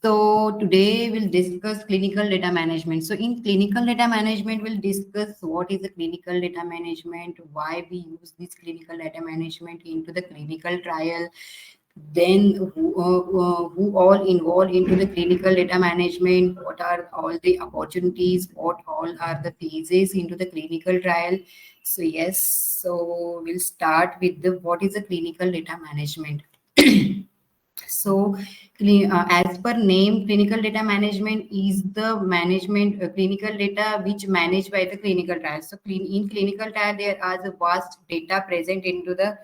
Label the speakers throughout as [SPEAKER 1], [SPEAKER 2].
[SPEAKER 1] So today we'll discuss clinical data management. So in clinical data management, we'll discuss what is the clinical data management, why we use this clinical data management into the clinical trial, then who all involved into the clinical data management, what are all the opportunities, what all are the phases into the clinical trial. So yes, so we'll start with the what is the clinical data management. So, as per name, clinical data management is the management clinical data which managed by the clinical trial. So, in clinical trial, there are the vast data present into the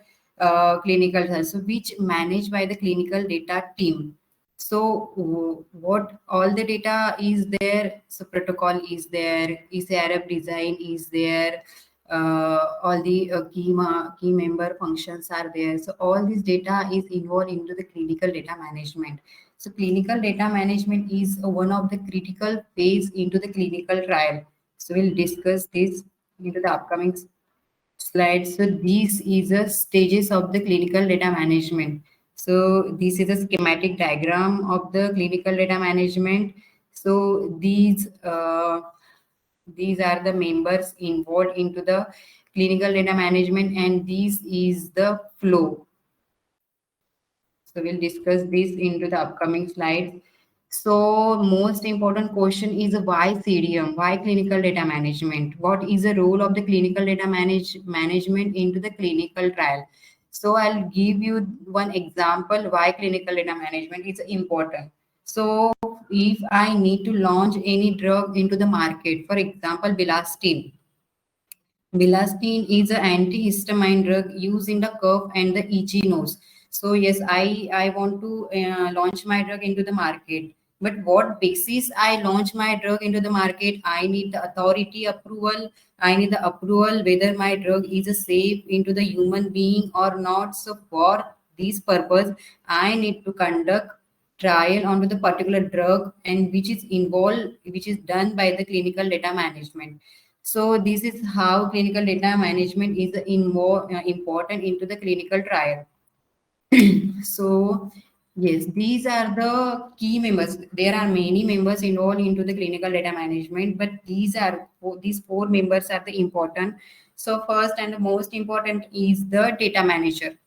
[SPEAKER 1] clinical trial, so which managed by the clinical data team. So, what all the data is there? So, protocol is there, IEC IRB design is there, all the key member functions are there. So all this data is involved into the clinical data management. So clinical data management is one of the critical phase into the clinical trial. So we'll discuss this into the upcoming slides. So this is the stages of the clinical data management. So this is a schematic diagram of the clinical data management. So these are the members involved into the clinical data management, and this is the flow. So we'll discuss this into the upcoming slides. So most important question is why CDM, why clinical data management? What is the role of the clinical data management into the clinical trial? So I'll give you one example why clinical data management is important. So if I need to launch any drug into the market, for example, bilastine. Bilastine is an antihistamine drug used in the cough and the itchy nose. So yes, I want to launch my drug into the market. But what basis I launch my drug into the market? I need the authority approval. I need the approval whether my drug is safe into the human being or not. So for this purpose, I need to conduct trial onto the particular drug, and which is involved, which is done by the clinical data management. So this is how clinical data management is important into the clinical trial. So yes, these are the key members. There are many members involved into the clinical data management, but these four members are the important. So first and the most important is the data manager.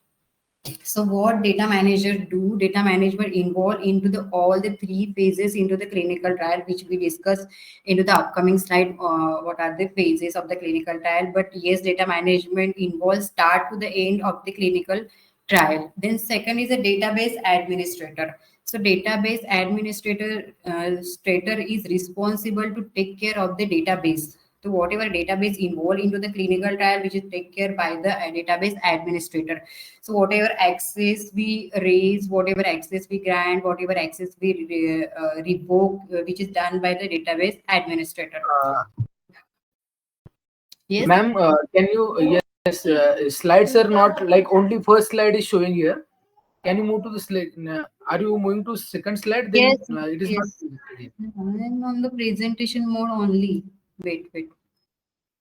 [SPEAKER 1] So what data manager do? Data management involved into the all the three phases into the clinical trial, which we discuss into the upcoming slide. What are the phases of the clinical trial? But yes, data management involves start to the end of the clinical trial. Then second is a database administrator. So database administrator is responsible to take care of the database. So whatever database involved into the clinical trial, which is take care by the database administrator. So whatever access we raise, whatever access we grant, whatever access we revoke, which is done by the database administrator. Yes,
[SPEAKER 2] ma'am, can you yes, slides are not like only first slide is showing here. Can you move to the slide? Are you moving to second slide? Then
[SPEAKER 1] yes,
[SPEAKER 2] it is
[SPEAKER 1] yes.
[SPEAKER 2] not.
[SPEAKER 1] I'm on the presentation mode only. Wait.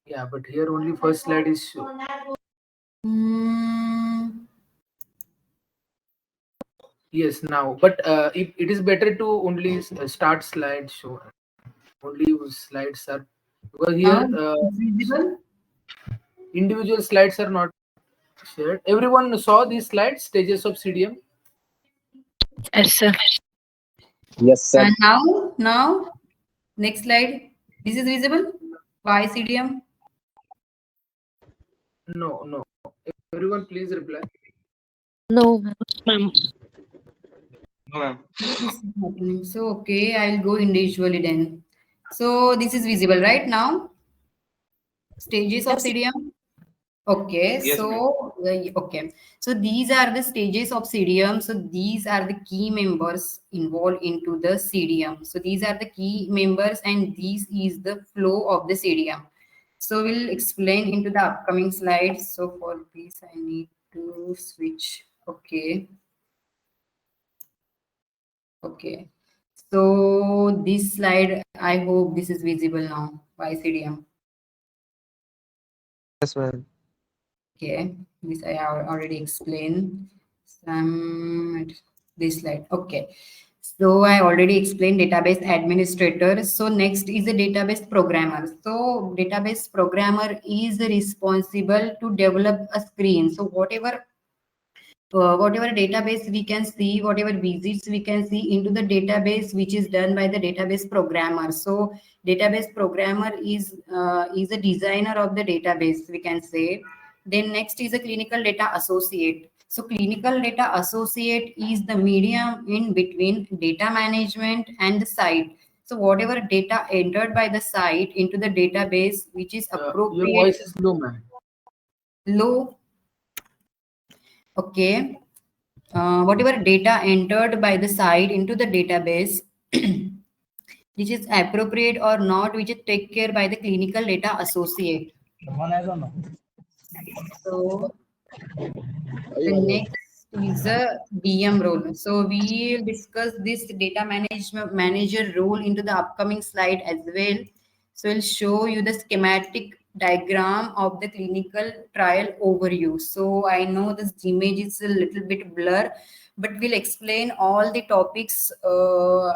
[SPEAKER 2] Yeah, but here only first slide is shown. Yes, now, but it is better to only start slide show. Only slides are, because here
[SPEAKER 1] Visible?
[SPEAKER 2] individual slides are not shared. Everyone saw these slides, stages of CDM.
[SPEAKER 3] Yes, sir.
[SPEAKER 4] Yes, sir.
[SPEAKER 1] And now, next slide. This is visible? Why CDM?
[SPEAKER 2] No. Everyone, please reply.
[SPEAKER 3] No, ma'am.
[SPEAKER 5] No, ma'am.
[SPEAKER 1] This is happening. So, okay, I'll go individually then. So, this is visible right now? Stages of CDM? Okay,
[SPEAKER 5] Yes,
[SPEAKER 1] so okay, so these are the stages of CDM. So these are the key members involved into the CDM. So these are the key members, and this is the flow of the CDM. So we'll explain into the upcoming slides. So for this, I need to switch. Okay. So this slide, I hope this is visible now. Why CDM?
[SPEAKER 4] Yes, ma'am.
[SPEAKER 1] Okay, this I have already explained. This slide. Okay, So I already explained database administrator. So next is a database programmer. So database programmer is responsible to develop a screen. So whatever database we can see, whatever visits we can see into the database, which is done by the database programmer. So database programmer is a designer of the database, we can say. Then next is a clinical data associate. So clinical data associate is the medium in between data management and the site. So whatever data entered by the site into the database, which is
[SPEAKER 2] Your
[SPEAKER 1] appropriate.
[SPEAKER 2] voice is low, ma'am.
[SPEAKER 1] Low. Okay. Whatever data entered by the site into the database, which is appropriate or not, which is take care by the clinical data associate. So the next is a DM role. So we will discuss this data management manager role into the upcoming slide as well. So we'll show you the schematic diagram of the clinical trial overview. So I know this image is a little bit blur, but we'll explain all the topics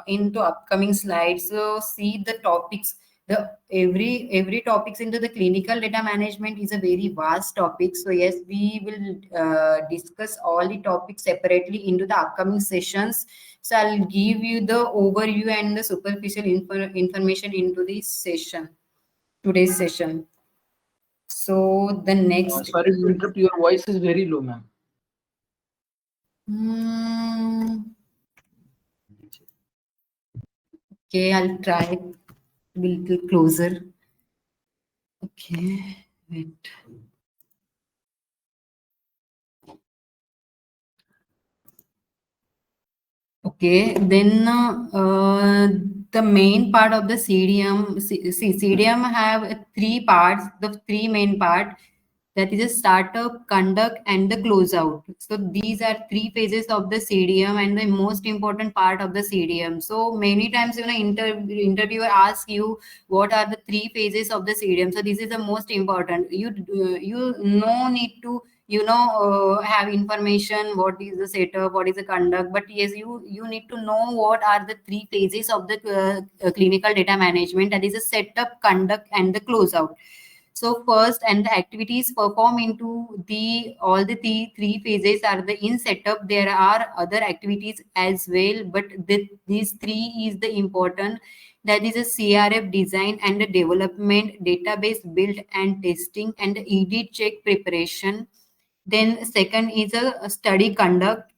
[SPEAKER 1] into upcoming slides. So see the topics. The every topics into the clinical data management is a very vast topic. So yes, we will discuss all the topics separately into the upcoming sessions. So I'll give you the overview and the superficial information into this session, today's session. So the next.
[SPEAKER 2] Sorry to interrupt. Your voice is very low, ma'am.
[SPEAKER 1] Okay, I'll try to be a little closer. Okay, wait. Okay, then the main part of the CDM, CDM have three parts, the three main part, that is a startup, conduct, and the closeout. So these are three phases of the CDM and the most important part of the CDM. So many times, interviewer asks you what are the three phases of the CDM. So this is the most important. You no need to have information what is the setup, what is the conduct, but yes, you need to know what are the three phases of the clinical data management, that is a setup, conduct, and the closeout. So first, and the activities perform into the all the three phases are the in setup. There are other activities as well, but these three is the important, that is a CRF design and the development, database build and testing, and the ED check preparation. Then second is a study conduct.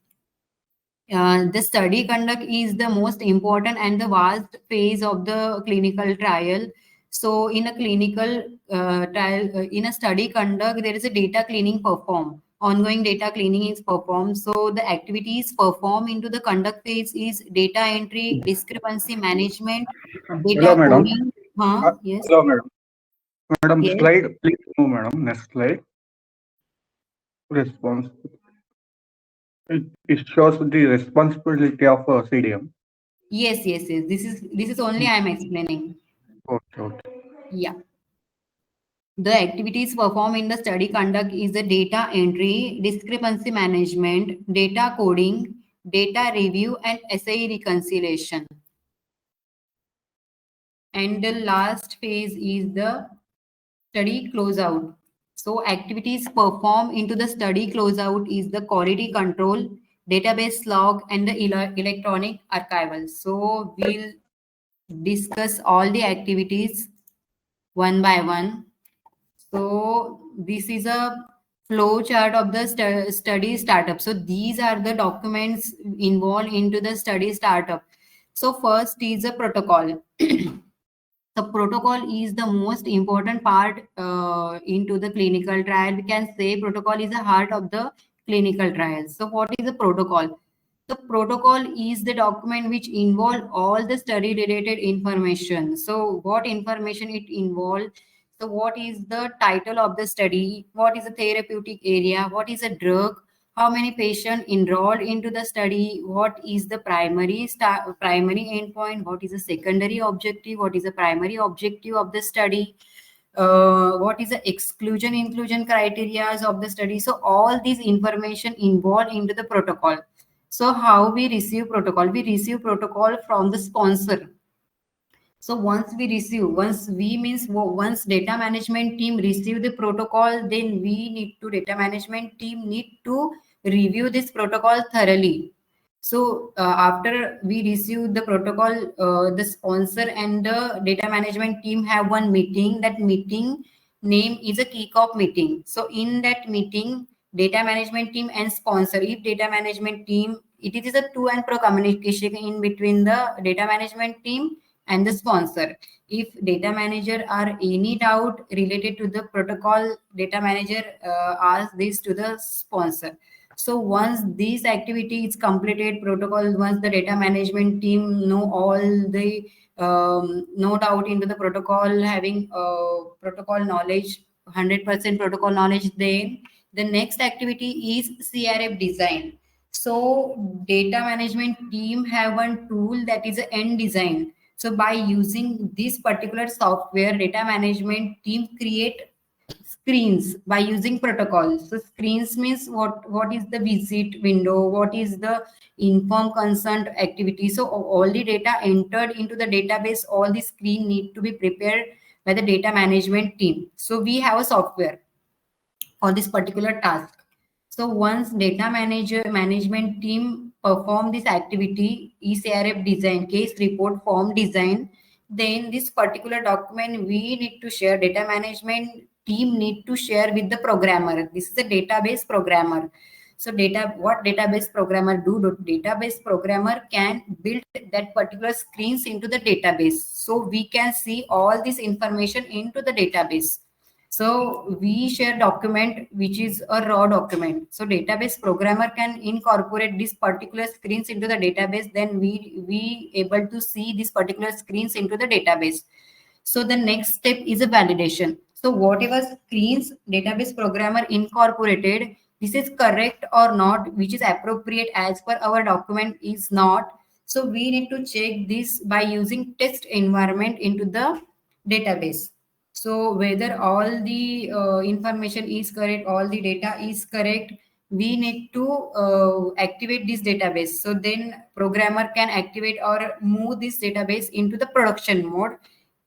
[SPEAKER 1] The study conduct is the most important and the vast phase of the clinical trial. So in a clinical trial, in a study conduct, there is a data cleaning performed. Ongoing data cleaning is performed. So the activities performed into the conduct phase is data entry, discrepancy management, data
[SPEAKER 6] Hello, madam.
[SPEAKER 1] coding. Yes.
[SPEAKER 6] Hello, madam. Madam,
[SPEAKER 1] Yes.
[SPEAKER 6] slide, please move, madam. Next slide. Response. It shows the responsibility of CDM.
[SPEAKER 1] Yes. This is only I am explaining.
[SPEAKER 6] Okay.
[SPEAKER 1] Yeah. The activities performed in the study conduct is the data entry, discrepancy management, data coding, data review, and SAE reconciliation. And the last phase is the study closeout. So activities performed into the study closeout is the quality control, database log, and the electronic archival. So we'll discuss all the activities one by one. So this is a flow chart of the study startup. So these are the documents involved into the study startup. So first is a protocol. The protocol is the most important part into the clinical trial. We can say protocol is the heart of the clinical trial. So what is the protocol? The protocol is the document which involve all the study related information. So what information it involves? So what is the title of the study? What is the therapeutic area? What is a drug? How many patients enrolled into the study? What is the primary endpoint? What is the secondary objective? What is the primary objective of the study? What is the exclusion inclusion criteria of the study? So all these information involved into the protocol. So how we receive protocol? We receive protocol from the sponsor. So once data management team receive the protocol, then data management team need to review this protocol thoroughly. So after we receive the protocol, the sponsor and the data management team have one meeting. That meeting name is a kickoff meeting. So in that meeting, data management team and sponsor, if data management team, it is a to and fro communication in between the data management team and the sponsor. If data manager are any doubt related to the protocol, data manager asks this to the sponsor. So once this activity is completed, protocol, once the data management team know all the no doubt into the protocol, having protocol knowledge, 100% protocol knowledge, then the next activity is CRF design. So data management team have one tool that is an end design. So by using this particular software, data management team create screens by using protocols. So screens means what is the visit window, what is the inform consent activity. So all the data entered into the database, all the screen need to be prepared by the data management team. So we have a software for this particular task. So once data management team perform this activity, ECRF design, case report form design, then this particular document we need to share, data management team need to share with the programmer. This is a database programmer. So what database programmer do? Database programmer can build that particular screens into the database. So we can see all this information into the database. So we share document which is a raw document. So database programmer can incorporate these particular screens into the database. Then we able to see these particular screens into the database. So the next step is a validation. So whatever screens database programmer incorporated, this is correct or not, which is appropriate as per our document is not. So we need to check this by using test environment into the database. So whether all the information is correct, all the data is correct, we need to activate this database. So then programmer can activate or move this database into the production mode,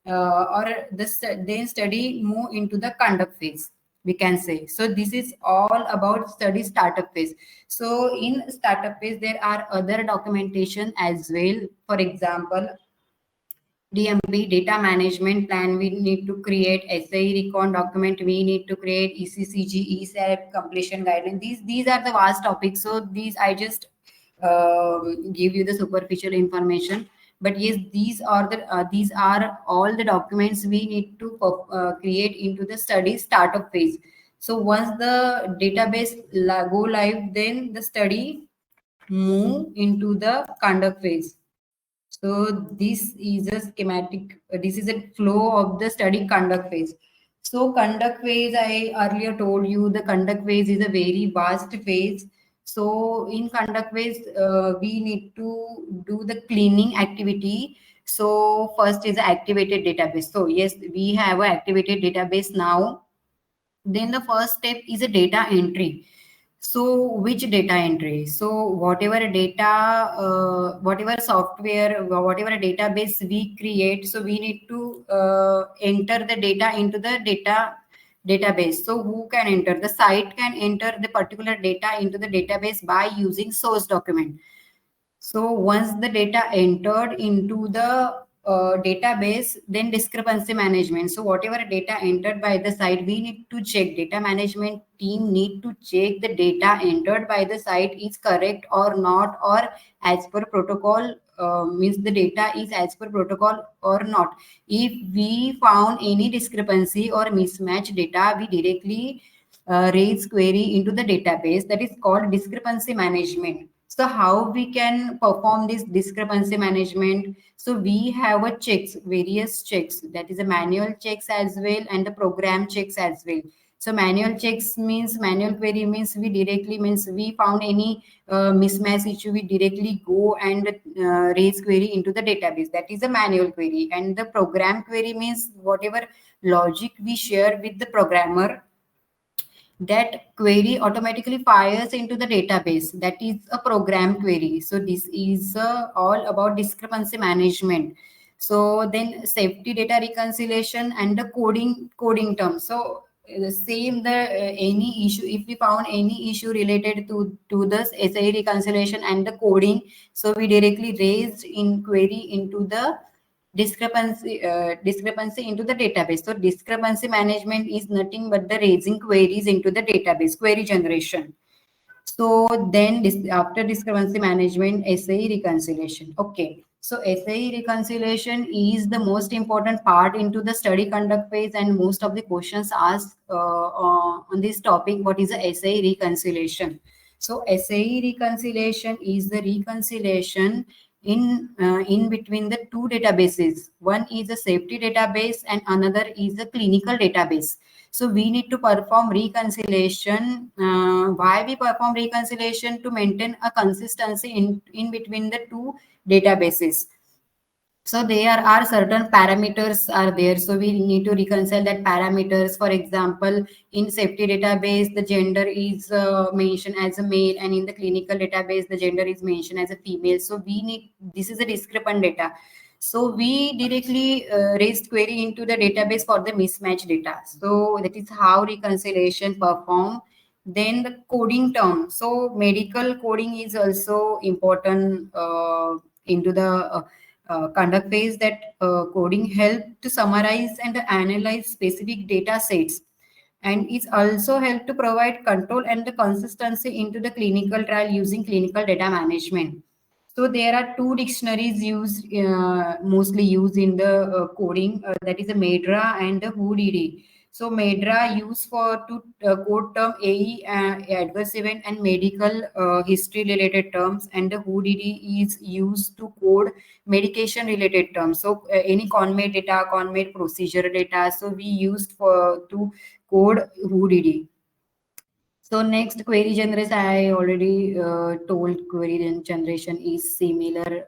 [SPEAKER 1] then study move into the conduct phase, we can say. So this is all about study startup phase. So in startup phase, there are other documentation as well. For example, DMP, data management plan, we need to create SAE recon document, we need to create ECCG, ESAP completion guideline. These are the vast topics. So these I just give you the superficial information. But yes, these are all the documents we need to create into the study startup phase. So once the database go live, then the study move into the conduct phase. So this is a schematic, this is a flow of the study conduct phase. So conduct phase, I earlier told you the conduct phase is a very vast phase. So in conduct phase, we need to do the cleaning activity. So first is activated database. So yes, we have an activated database now. Then the first step is a data entry. So which data entry? So whatever data, whatever software, whatever database we create, so we need to enter the data into the database. So who can enter? The site can enter the particular data into the database by using source document. So once the data entered into the database, then discrepancy management. So whatever data entered by the site, we need to check. Data management team need to check the data entered by the site is correct or not, or as per protocol, means the data is as per protocol or not. If we found any discrepancy or mismatch data, we directly raise query into the database. That is called discrepancy management. So how we can perform this discrepancy management? So we have a checks, various checks, that is a manual checks as well and the program checks as well. So manual checks means, manual query means we directly, means we found any mismatch issue, we directly go and raise query into the database. That is a manual query. And the program query means whatever logic we share with the programmer, that query automatically fires into the database. That is a program query. So this is all about discrepancy management. So then safety data reconciliation and the coding terms. So the same, the any issue, if we found any issue related to the SAE reconciliation and the coding, so we directly raised in query into the discrepancy into the database. So discrepancy management is nothing but the raising queries into the database, query generation. So then after discrepancy management, SAE reconciliation. Okay. So SAE reconciliation is the most important part into the study conduct phase, and most of the questions asked on this topic, what is the SAE reconciliation? So SAE reconciliation is the reconciliation in between the two databases. One is a safety database and another is a clinical database. So we need to perform reconciliation. Why we perform reconciliation? To maintain a consistency in between the two databases. So there are certain parameters are there. So we need to reconcile that parameters. For example, in safety database, the gender is mentioned as a male, and in the clinical database, the gender is mentioned as a female. So we need, this is a discrepant data. So we directly raised query into the database for the mismatch data. So that is how reconciliation perform. Then the coding term. So medical coding is also important into the conduct phase. That coding help to summarize and analyze specific data sets, and it also help to provide control and the consistency into the clinical trial using clinical data management. So there are two dictionaries used, mostly used in the coding, that is the MEDRA and the WHODD. So MEDRA used for to code term AE, adverse event and medical history related terms, and the WHODD is used to code medication related terms. So any CONMED data, CONMED procedure data, so we used for to code WHODD. So next, query generation, I already told query generation is similar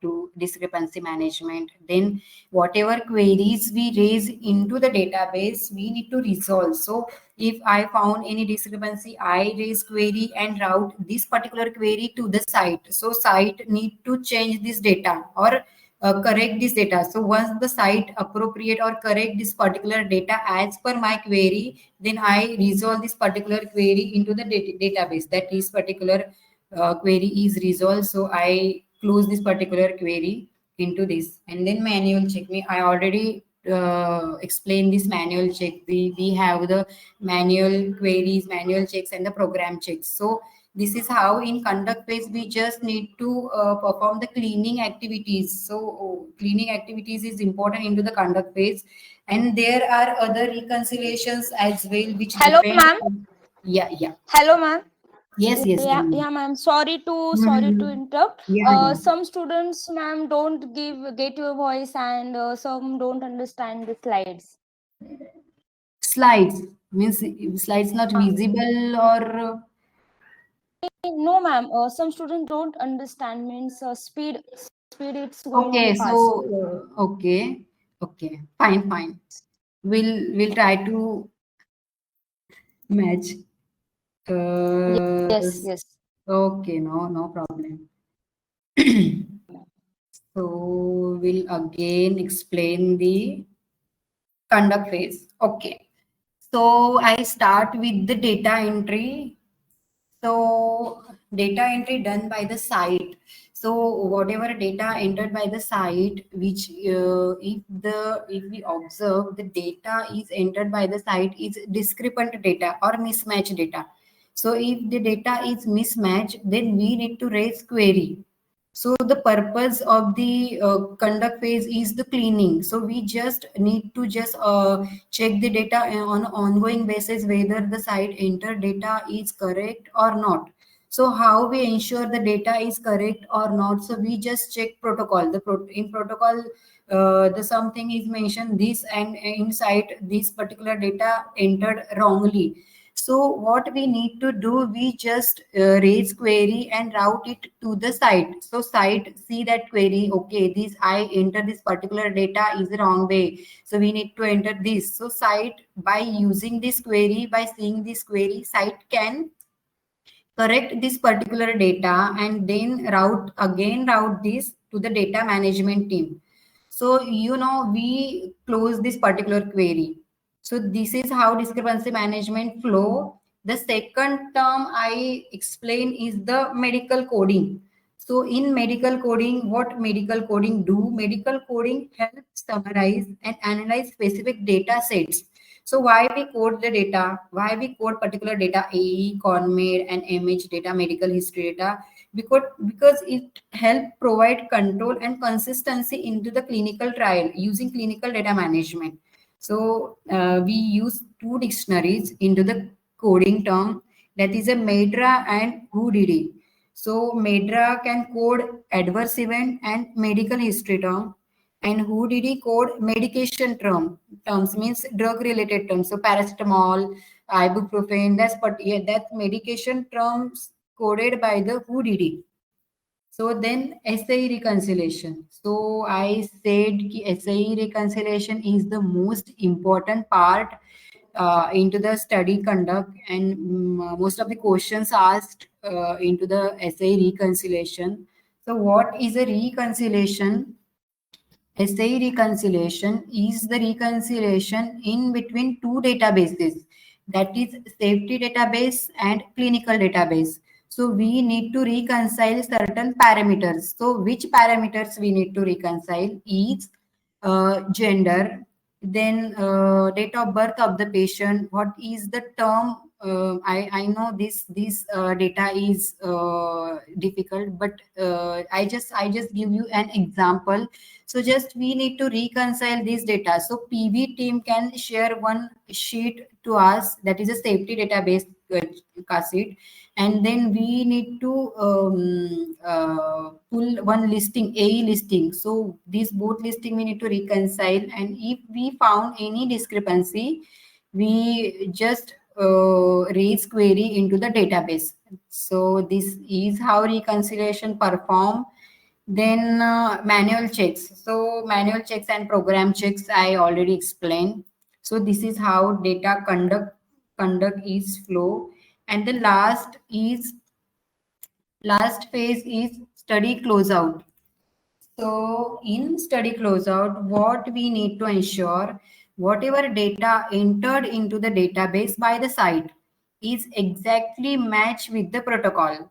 [SPEAKER 1] to discrepancy management. Then whatever queries we raise into the database, we need to resolve. So if I found any discrepancy, I raise query and route this particular query to the site. So site need to change this data or correct this data. So once the site appropriate or correct this particular data as per my query, then I resolve this particular query into the database. That is particular query is resolved. So I close this particular query into this, and then manual check. Me, I already explained this manual check. We have the manual queries, manual checks, and the program checks. So this is how in conduct phase we just need to perform the cleaning activities. So cleaning activities is important into the conduct phase, and there are other reconciliations as well which
[SPEAKER 7] Hello,
[SPEAKER 1] depend
[SPEAKER 7] ma'am.
[SPEAKER 1] on, yeah.
[SPEAKER 7] Hello, ma'am.
[SPEAKER 1] Yes,
[SPEAKER 7] Yeah,
[SPEAKER 1] tell me.
[SPEAKER 7] ma'am. Sorry to
[SPEAKER 1] Mhm.
[SPEAKER 7] interrupt.
[SPEAKER 1] Yeah.
[SPEAKER 7] Some students, ma'am, don't get your voice, and some don't understand the slides.
[SPEAKER 1] Slides means slides not visible or
[SPEAKER 7] No, ma'am. Some students don't understand. Means speed. It's going
[SPEAKER 1] okay.
[SPEAKER 7] fast.
[SPEAKER 1] So okay, fine. We'll try to match.
[SPEAKER 7] Yes, yes.
[SPEAKER 1] Okay, no problem. So we'll again explain the conduct phase. Okay. So I start with the data entry. So data entry done by the site. So whatever data entered by the site, which if we observe the data is entered by the site is discrepant data or mismatch data. So if the data is mismatched, then we need to raise query. So the purpose of the conduct phase is the cleaning. So we just need to just check the data on an ongoing basis whether the site enter data is correct or not. So how we ensure the data is correct or not? So we just check protocol. In protocol, the something is mentioned this, and inside this particular data entered wrongly. So what we need to do, we just raise query and route it to the site. So site see that query, okay, this I enter this particular data is the wrong way, so we need to enter this. So site, by using this query, by seeing this query, site can correct this particular data and then route this to the data management team. So we close this particular query. So this is how discrepancy management flow. The second term I explain is the medical coding. So in medical coding, what medical coding do? Medical coding helps summarize and analyze specific data sets. So why we code the data? Why we code particular data, AE, CONMED, and MH data, medical history data? Because it help provide control and consistency into the clinical trial using clinical data management. So we use two dictionaries into the coding term, that is a MEDRA and WHODD. So MEDRA can code adverse event and medical history term, and WHODD code medication terms means drug related terms. So paracetamol, ibuprofen, that's medication terms coded by the WHODD. So then SAE reconciliation. So I said SAE reconciliation is the most important part into the study conduct, and most of the questions asked into the SAE reconciliation. So what is a reconciliation? SAE reconciliation is the reconciliation in between two databases, that is safety database and clinical database. So we need to reconcile certain parameters. So which parameters we need to reconcile is gender, then date of birth of the patient, what is the term. I know this data is difficult, but I just give you an example. So just we need to reconcile this data. So PV team can share one sheet to us, that is a safety database sheet, and then we need to pull one listing, AE listing. So these both listing we need to reconcile, and if we found any discrepancy, we just raise query into the database. So this is how reconciliation perform. Then manual checks. So manual checks and program checks I already explained. So this is how data conduct is flow. And the last phase is study closeout. So in study closeout, what we need to ensure, whatever data entered into the database by the site is exactly matched with the protocol.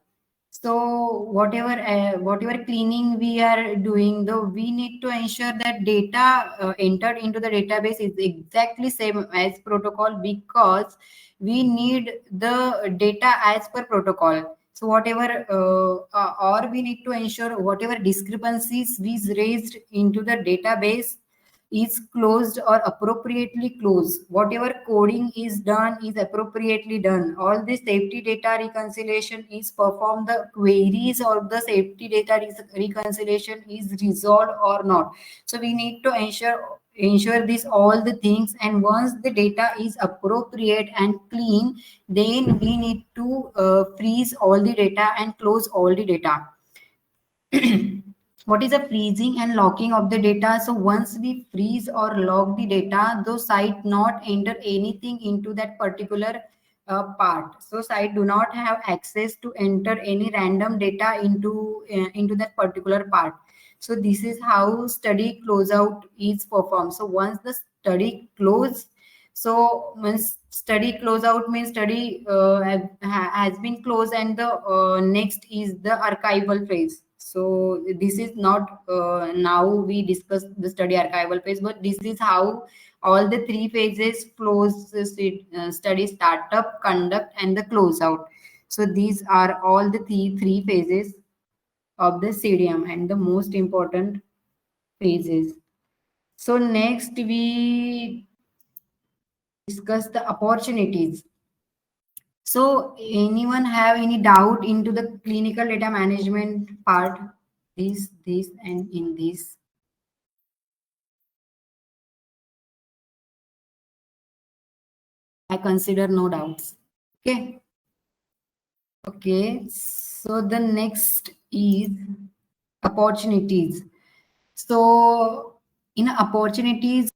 [SPEAKER 1] So whatever cleaning we are doing, though, we need to ensure that data entered into the database is exactly same as protocol, because we need the data as per protocol. So whatever or we need to ensure whatever discrepancies is raised into the database is closed or appropriately closed. Whatever coding is done is appropriately done. All the safety data reconciliation is performed. The queries of the safety data reconciliation is resolved or not. So we need to ensure this all the things, and once the data is appropriate and clean, then we need to freeze all the data and close all the data. What is a freezing and locking of the data? So once we freeze or lock the data, those site not enter anything into that particular part. So site do not have access to enter any random data into that particular part. So this is how study closeout is performed. So once the study close, so once study closeout means study has been closed, and the next is the archival phase. So this is not now we discuss the study archival phase, but this is how all the three phases flows: study startup, conduct, and the closeout. So these are all the three phases of the CDM and the most important phases. So next we discuss the opportunities. So anyone have any doubt into the clinical data management part? This, and in this. I consider no doubts. Okay. Okay. So the next is opportunities. So in opportunities,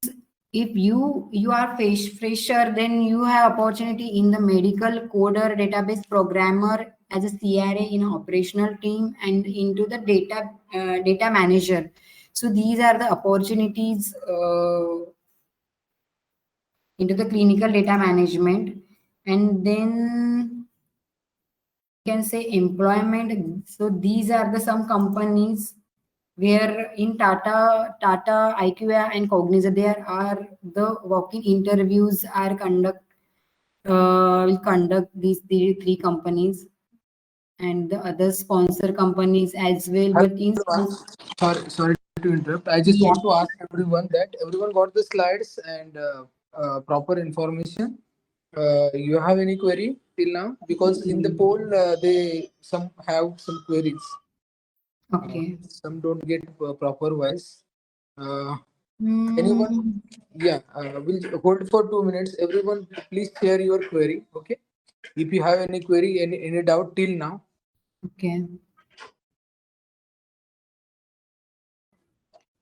[SPEAKER 1] if you are fresher, then you have opportunity in the medical coder, database programmer, as a CRA in operational team, and into the data manager. So these are the opportunities into the clinical data management. And then you can say employment. So these are the some companies where in Tata, IQVIA and Cognizant, there are the walk-in interviews are will conduct these three companies and the other sponsor companies as well. But in
[SPEAKER 2] Sorry to interrupt. I just want to ask everyone that everyone got the slides and proper information. You have any query till now? Because in the poll, they some have some queries.
[SPEAKER 1] okay.
[SPEAKER 2] Some don't get proper voice. Anyone? Yeah, we'll hold for 2 minutes. Everyone, please share your query. Okay. If you have any query, any doubt till now.
[SPEAKER 1] Okay.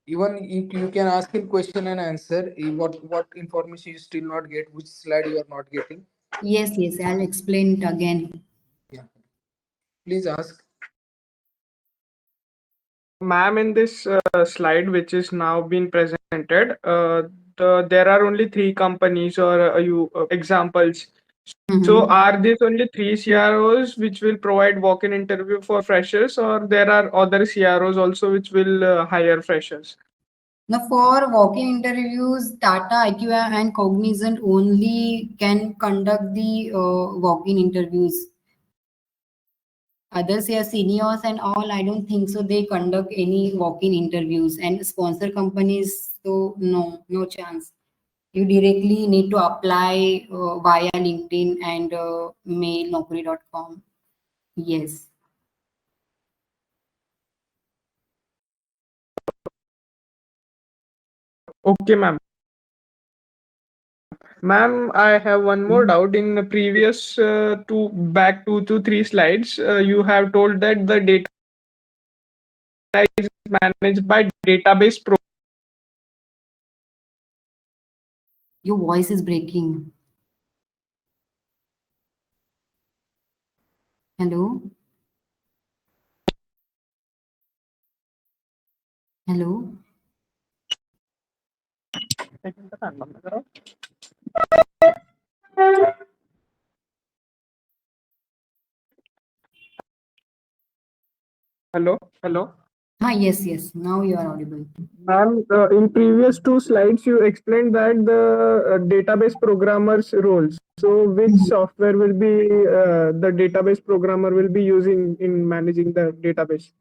[SPEAKER 2] Even if you can ask him question and answer, what information you still not get, which slide you are not getting.
[SPEAKER 1] Yes, I'll explain it again.
[SPEAKER 2] Yeah. Please ask.
[SPEAKER 5] Ma'am, in this slide which is now being presented, there are only three companies or examples. So are these only three CROs which will provide walk-in interview for freshers, or there are other CROs also which will hire freshers?
[SPEAKER 1] Now, for walk-in interviews, Tata, IQVIA, and Cognizant only can conduct the walk-in interviews. Others, yeah, seniors and all, I don't think so. They conduct any walk-in interviews, and sponsor companies, so no chance. You directly need to apply via LinkedIn and mail naukri.com. Yes.
[SPEAKER 5] Okay, ma'am. Ma'am, I have one more doubt. In the previous two to three slides, you have told that the data is managed by database pro.
[SPEAKER 1] Your voice is breaking. Hello? Hello?
[SPEAKER 5] Hello.
[SPEAKER 1] Yes. Now you are audible.
[SPEAKER 5] Ma'am, in previous two slides, you explained that the database programmer's roles. So, which software will be the database programmer will be using in managing the database?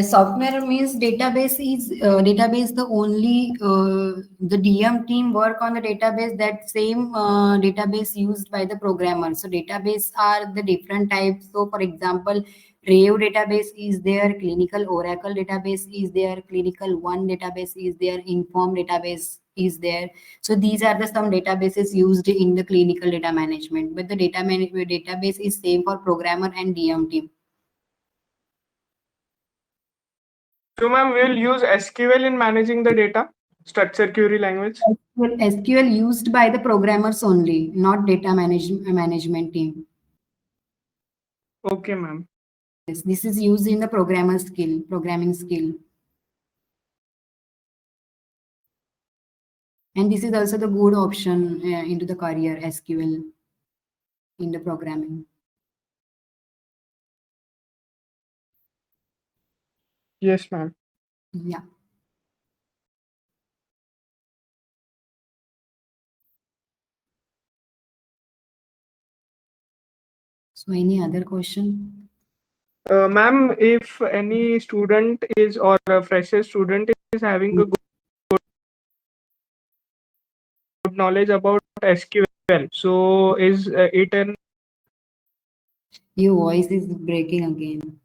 [SPEAKER 1] Software means database the only the DM team work on the database, that same database used by the programmer. So database are the different types. So for example, Rave database is there, clinical Oracle database is there, clinical one database is there, Inform database is there. So these are the some databases used in the clinical data management, but the database is same for programmer and DM team.
[SPEAKER 5] So, ma'am, we'll use SQL in managing the data, structure query language.
[SPEAKER 1] SQL used by the programmers only, not data management team.
[SPEAKER 5] Okay, ma'am.
[SPEAKER 1] Yes, this is used in the programming skill. And this is also the good option into the career SQL in the programming.
[SPEAKER 5] Yes, ma'am.
[SPEAKER 1] Yeah. So any other question?
[SPEAKER 5] Ma'am, if any student is or a fresher student is having a good knowledge about SQL, so is it an
[SPEAKER 1] Your voice is breaking again.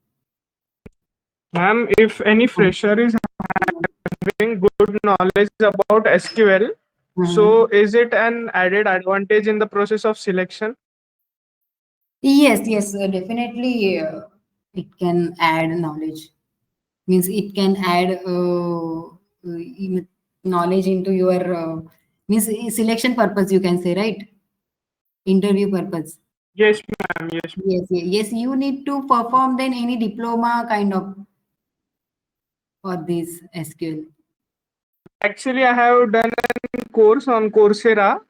[SPEAKER 5] ma'am? If any fresher is having good knowledge about SQL, So is it an added advantage in the process of selection?
[SPEAKER 1] Yes, yes, definitely. It can add knowledge. Means it can add knowledge into your means selection purpose. You can say, right? Interview purpose.
[SPEAKER 5] Yes, ma'am. Yes.
[SPEAKER 1] Yes, yes, yes. You need to perform then any diploma kind of for this SQL.
[SPEAKER 5] Actually, I have done a course on Coursera.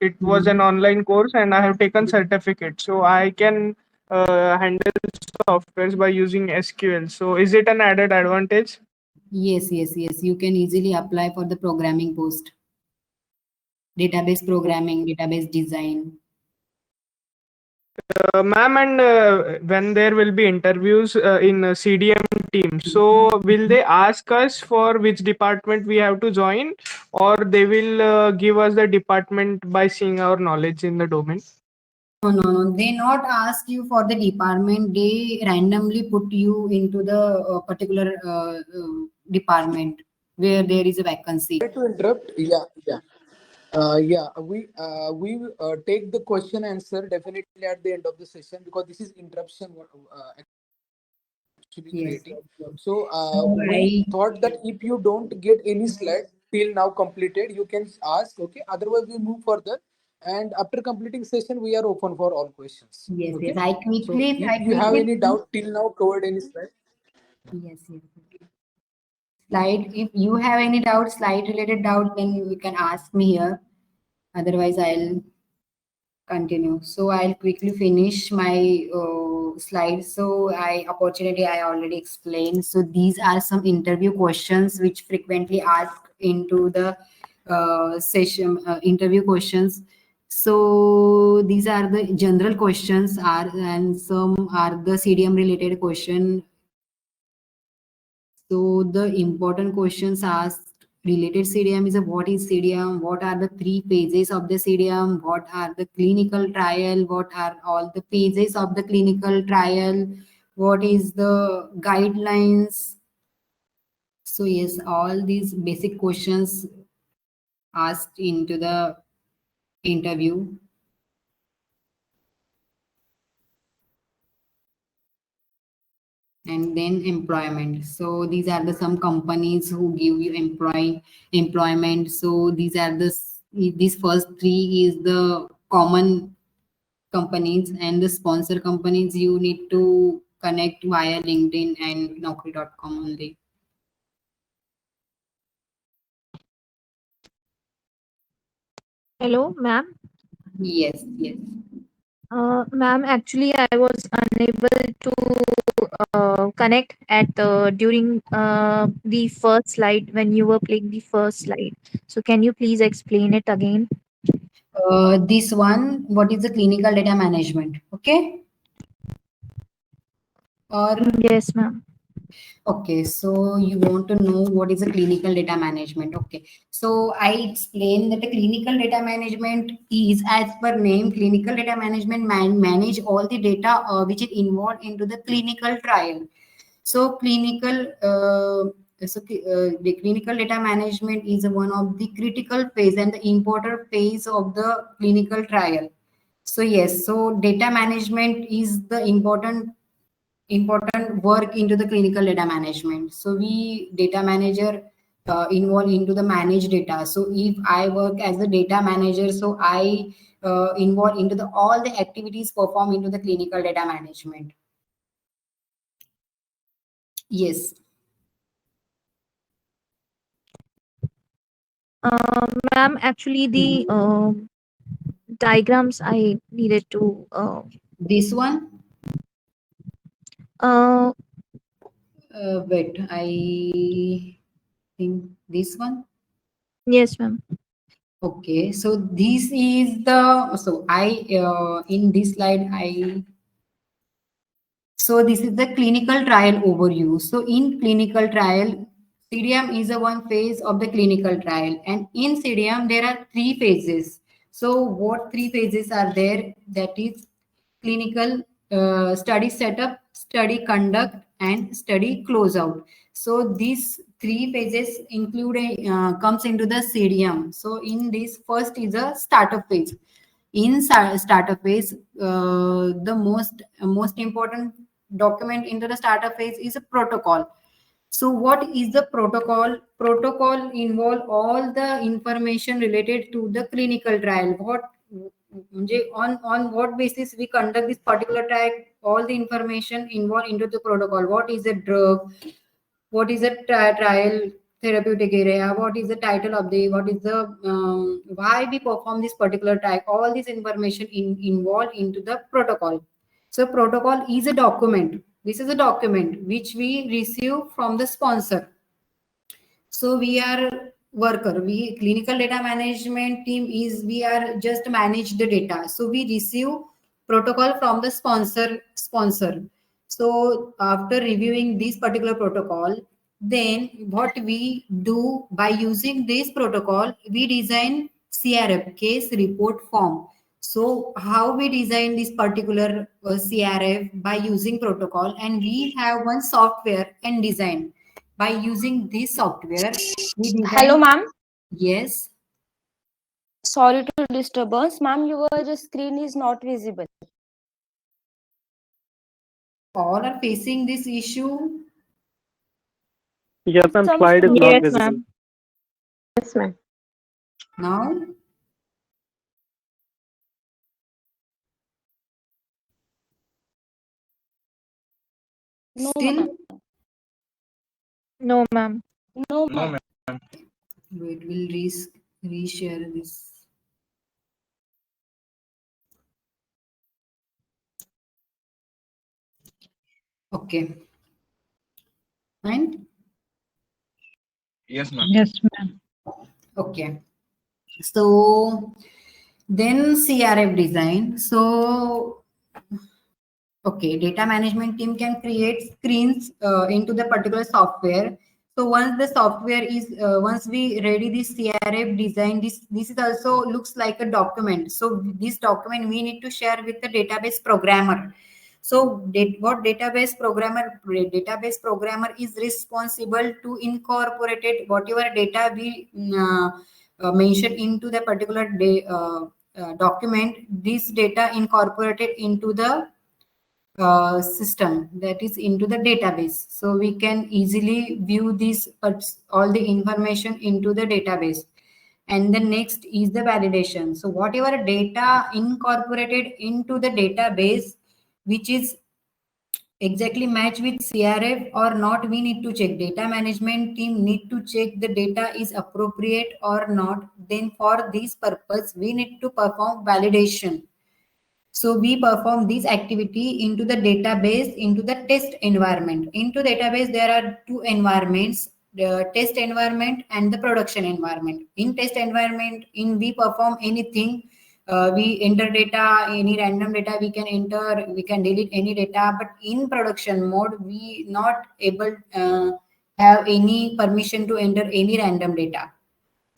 [SPEAKER 5] It was an online course, and I have taken certificate. So I can handle softwares by using SQL. So is it an added advantage?
[SPEAKER 1] Yes, yes, yes. You can easily apply for the programming post. Database programming, database design.
[SPEAKER 5] Ma'am, and when there will be interviews in CDM team, so will they ask us for which department we have to join, or they will give us the department by seeing our knowledge in the domain?
[SPEAKER 1] No, no, no. They not ask you for the department. They randomly put you into the particular department where there is a vacancy.
[SPEAKER 2] Sorry to interrupt. We take the question answer definitely at the end of the session because this is interruption actually
[SPEAKER 1] Yes,
[SPEAKER 2] creating.
[SPEAKER 1] yes, yes.
[SPEAKER 2] So
[SPEAKER 1] So
[SPEAKER 2] we thought that if you don't get any slide till now completed, you can ask. Okay. Otherwise, we move further. And after completing session, we are open for all questions.
[SPEAKER 1] yes,
[SPEAKER 2] Okay.
[SPEAKER 1] yes. I
[SPEAKER 2] So
[SPEAKER 1] quickly,
[SPEAKER 2] if you have any doubt till now covered any slide.
[SPEAKER 1] yes, yes. Slide. If you have any doubt, slide related doubt, then you can ask me here. Otherwise, I'll continue. So I'll quickly finish my slides. So I already explained. So these are some interview questions which frequently asked into the session interview questions. So these are the general questions are and some are the CDM related question. So the important questions asked related CDM is what is CDM, what are the 3 phases of the CDM, what are the clinical trial, what are all the phases of the clinical trial, what is the guidelines. So yes, all these basic questions asked into the interview. And then employment. So these are the some companies who give you employment. So these first 3 is the common companies, and the sponsor companies you need to connect via LinkedIn and naukri.com only.
[SPEAKER 3] Hello, ma'am.
[SPEAKER 1] Yes, yes.
[SPEAKER 3] Ma'am, actually, I was unable to connect at during the first slide when you were playing the first slide. So, can you please explain it again?
[SPEAKER 1] This one, what is the clinical data management? Okay. Or
[SPEAKER 3] Yes, ma'am.
[SPEAKER 1] okay, so you want to know what is a clinical data management. Okay, so I explained that the clinical data management is, as per name, clinical data management manage all the data which is involved into the clinical trial. So the clinical data management is one of the critical phase and the important phase of the clinical trial. So yes, so data management is the important work into the clinical data management. So we data manager involved into the managed data. So if I work as a data manager, so I involved into the all the activities performed into the clinical data management. Yes.
[SPEAKER 3] Ma'am, actually, the diagrams I needed to.
[SPEAKER 1] This one.
[SPEAKER 3] Uh,
[SPEAKER 1] Wait, I think this one.
[SPEAKER 3] yes, ma'am.
[SPEAKER 1] Okay, so this is the in this slide so this is the clinical trial overview. So in clinical trial, CDM is a one phase of the clinical trial, and in CDM there are 3 phases. So what 3 phases are there? That is clinical study setup, study conduct, and study closeout. So these three phases include comes into the CDM. So in this, first is a startup phase. In startup phase, the most important document into the startup phase is a protocol. So what is the protocol? Protocol involve all the information related to the clinical trial. On what basis we conduct this particular trial? All the information involved into the protocol. What is the drug? What is the trial therapeutic area? What is the title of the? What is the why we perform this particular trial? All this information involved into the protocol. So protocol is a document. This is a document which we receive from the sponsor. So we are worker. We clinical data management team is we are just manage the data. So we receive protocol from the sponsor. So after reviewing this particular protocol, then what we do by using this protocol, we design CRF, case report form. So how we design this particular CRF by using protocol, and we have one software and design. By using this software, we design.
[SPEAKER 7] Hello, ma'am.
[SPEAKER 1] Yes.
[SPEAKER 7] Sorry to disturbance, ma'am. Your screen is not visible.
[SPEAKER 1] All are facing this issue.
[SPEAKER 5] Yes, ma'am.
[SPEAKER 7] Some
[SPEAKER 5] Slide is not
[SPEAKER 3] Yes,
[SPEAKER 5] visible.
[SPEAKER 3] ma'am.
[SPEAKER 8] Yes, ma'am.
[SPEAKER 1] Now,
[SPEAKER 7] No,
[SPEAKER 1] still,
[SPEAKER 7] ma'am.
[SPEAKER 3] No, ma'am.
[SPEAKER 7] No, ma'am.
[SPEAKER 1] wait, we'll reshare this. Okay. Fine.
[SPEAKER 9] Yes, ma'am.
[SPEAKER 8] Yes, ma'am.
[SPEAKER 1] Okay. So then CRF design. So okay, data management team can create screens into the particular software. So once the software is once we ready this CRF design, this is also looks like a document. So this document we need to share with the database programmer. So what database programmer is responsible to incorporate it, whatever data we mention into the particular document. This data incorporated into the system, that is into the database. So we can easily view this all the information into the database. And the next is the validation. So whatever data incorporated into the database, which is exactly match with CRF or not, we need to check. Data management team need to check the data is appropriate or not. Then for this purpose, we need to perform validation. So we perform this activity into the database, into the test environment. Into database, there are two environments, the test environment and the production environment. In test environment, we perform anything. We enter data, any random data we can enter, we can delete any data. But in production mode, we not able have any permission to enter any random data.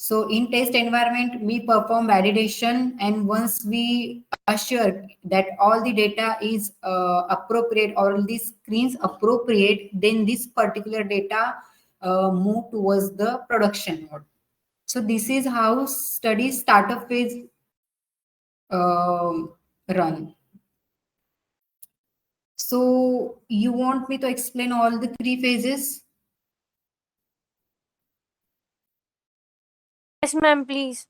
[SPEAKER 1] So in test environment, we perform validation, and once we assure that all the data is appropriate, all these screens appropriate, then this particular data move towards the production mode. So this is how study startup phase run. So you want me to explain all the three phases?
[SPEAKER 3] Yes, ma'am, please.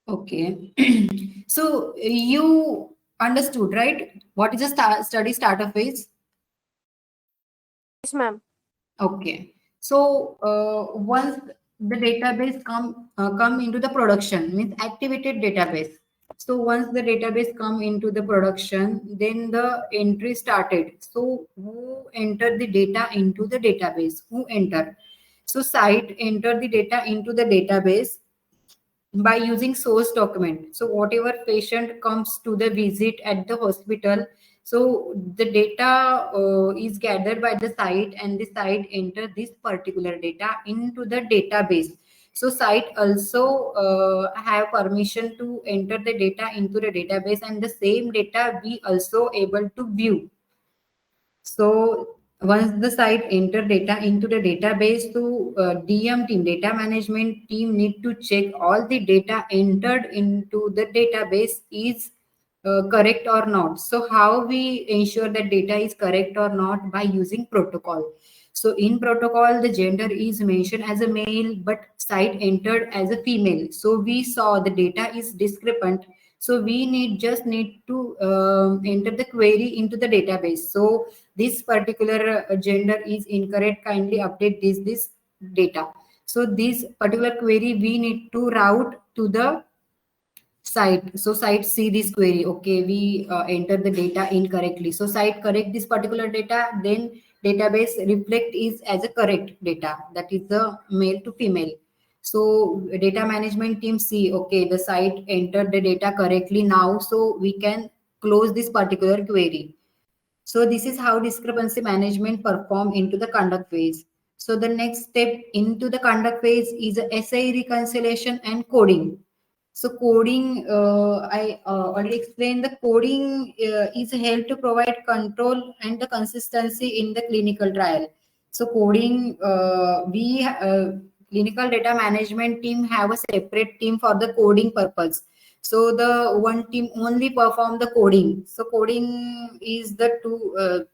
[SPEAKER 1] Okay. So you understood, right? What is a study startup phase?
[SPEAKER 3] Yes, ma'am.
[SPEAKER 1] Okay. So once the database come into the production, means activated database. So once the database come into the production, then the entry started. So who entered the data into the database? Who entered? So site entered the data into the database by using source document. So whatever patient comes to the visit at the hospital, so the data is gathered by the site, and the site enter this particular data into the database. So site also have permission to enter the data into the database, and the same data we also able to view. So once the site enter data into the database, to DM team, data management team, need to check all the data entered into the database is correct or not. So how we ensure that data is correct or not? By using protocol. So in protocol, the gender is mentioned as a male, but site entered as a female. So we saw the data is discrepant. So we need to enter the query into the database. So this particular gender is incorrect. Kindly update this data. So this particular query we need to route to the site. So site see this query, okay, we enter the data incorrectly, so site correct this particular data, then database reflect is as a correct data, that is the male to female. So data management team see, okay, the site entered the data correctly now, so we can close this particular query. So this is how discrepancy management perform into the conduct phase. So the next step into the conduct phase is a essay reconciliation and coding. So coding, I already explained, the coding is held to provide control and the consistency in the clinical trial. So coding, clinical data management team have a separate team for the coding purpose. So the one team only perform the coding. So coding is the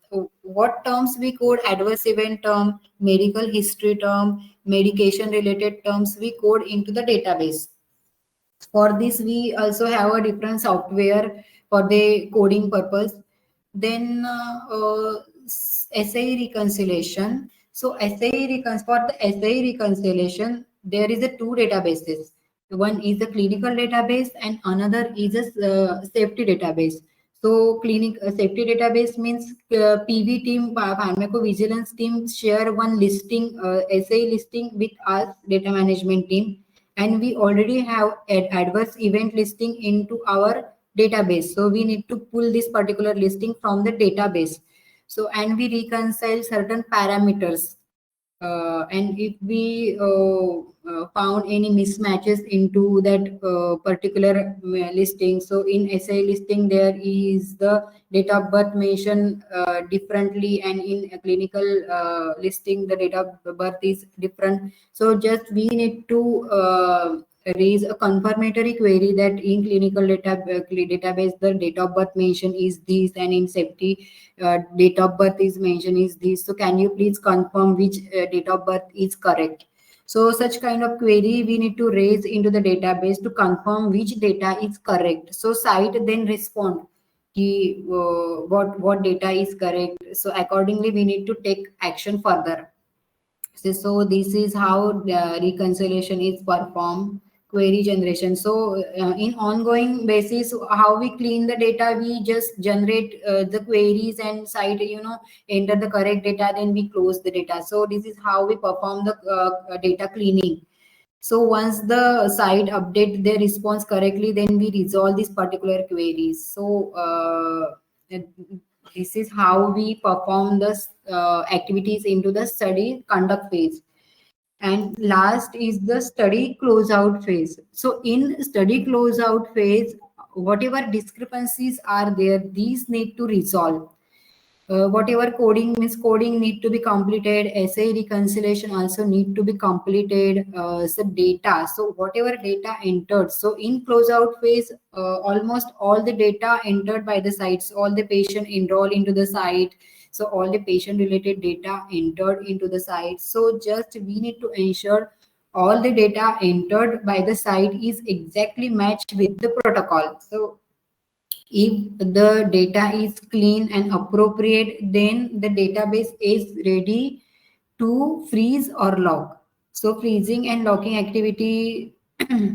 [SPEAKER 1] what terms we code: adverse event term, medical history term, medication related terms we code into the database. For this, we also have a different software for the coding purpose. Then essay reconciliation. So for the essay reconciliation, there is a two databases. One is the clinical database and another is a safety database. So safety database means PV team, pharmacovigilance team share one listing, essay listing with us, data management team, and we already have adverse event listing into our database. So we need to pull this particular listing from the database. So, and we reconcile certain parameters. And if we found any mismatches into that particular listing, so in essay listing there is the date of birth mentioned differently, and in a clinical listing the date of birth is different. So just we need to raise a confirmatory query that in clinical database the date of birth mentioned is this, and in safety date of birth is mentioned is this. So can you please confirm which date of birth is correct? So such kind of query we need to raise into the database to confirm which data is correct. So site then respond what data is correct. So accordingly we need to take action further. So this is how the reconciliation is performed. Query generation. So in ongoing basis, how we clean the data, we just generate the queries and site, enter the correct data, then we close the data. So this is how we perform the data cleaning. So once the site update their response correctly, then we resolve these particular queries. So this is how we perform the activities into the study conduct phase. And last is the study closeout phase. So in study closeout phase, whatever discrepancies are there, these need to resolve. Whatever coding means, coding need to be completed, essay reconciliation also need to be completed. So data, so whatever data entered, so in closeout phase, almost all the data entered by the sites, all the patient enroll into the site, so all the patient related data entered into the site. So just we need to ensure all the data entered by the site is exactly matched with the protocol. So if the data is clean and appropriate, then the database is ready to freeze or lock. So freezing and locking activity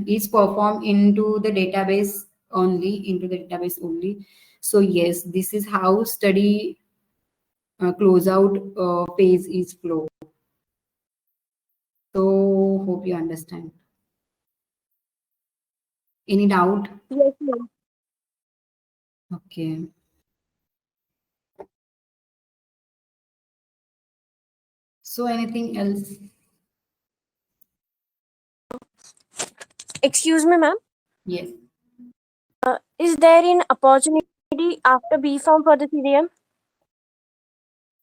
[SPEAKER 1] is performed into the database only. So yes, this is how study closeout phase is flow. So hope you understand. Any doubt?
[SPEAKER 8] Yes, ma'am.
[SPEAKER 1] Okay. So anything else?
[SPEAKER 8] Excuse me, ma'am.
[SPEAKER 1] Yes.
[SPEAKER 8] Is there an opportunity after B Farm for the CDM?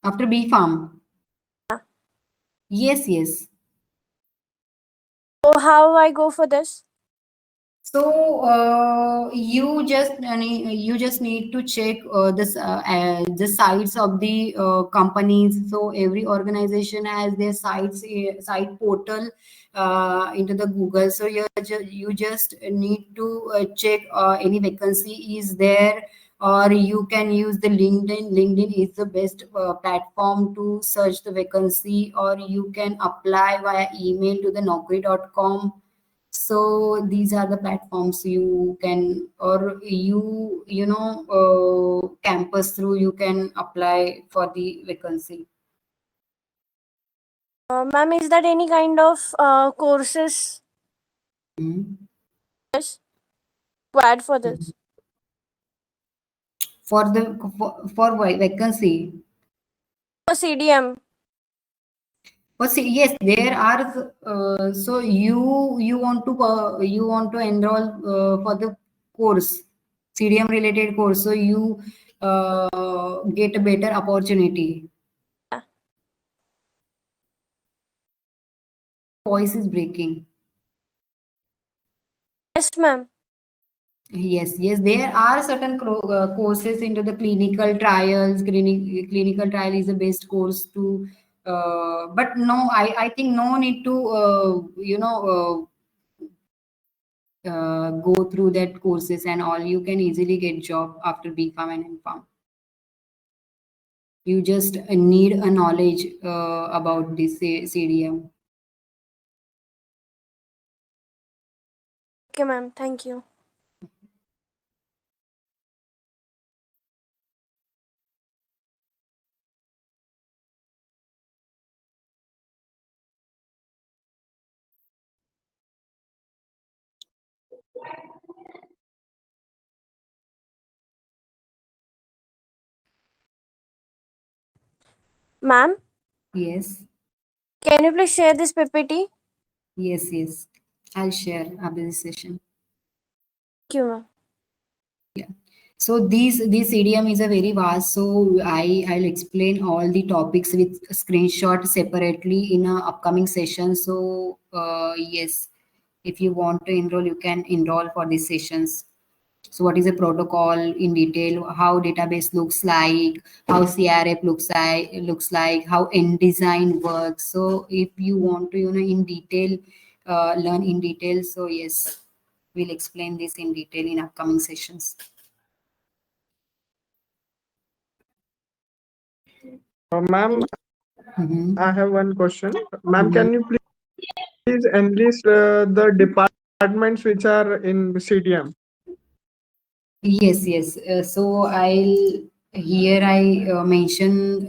[SPEAKER 1] After B Farm? Yes, yes.
[SPEAKER 10] So how I go for this?
[SPEAKER 1] So you just need to check the sites of the companies. So every organization has their site portal into the Google. So you just need to check any vacancy is there, or you can use the LinkedIn. LinkedIn is the best platform to search the vacancy, or you can apply via email to the naukri.com. So these are the platforms you can, or campus through, you can apply for the vacancy.
[SPEAKER 10] Ma'am, is that any kind of courses required for this?
[SPEAKER 1] For vacancy.
[SPEAKER 10] For CDM.
[SPEAKER 1] Yes, there are. So you want to enroll for the course, CDM related course. So you get a better opportunity. Voice is breaking.
[SPEAKER 10] Yes, ma'am.
[SPEAKER 1] Yes, there are certain courses into the clinical trials. Clinical trial is the best course to, but no, I think no need to, go through that courses and all. You can easily get job after B Farm and M Farm. You just need a knowledge about this CDM.
[SPEAKER 10] Okay, ma'am. Thank you. Ma'am,
[SPEAKER 1] Yes,
[SPEAKER 10] can you please share this PPT?
[SPEAKER 1] yes. I'll share after this session.
[SPEAKER 10] Thank you, ma'am.
[SPEAKER 1] Yeah. So this CDM is a very vast. So I'll explain all the topics with screenshot separately in a upcoming session. So yes, if you want to enroll, you can enroll for these sessions. So what is a protocol in detail, how database looks like, how CRF looks like, how InDesign works. So if you want to, in detail, learn in detail. So yes, we'll explain this in detail in upcoming sessions.
[SPEAKER 5] Ma'am,
[SPEAKER 1] Mhm.
[SPEAKER 5] I have one question. Ma'am, can you please enlist the departments which are in CDM?
[SPEAKER 1] Yes. So I mention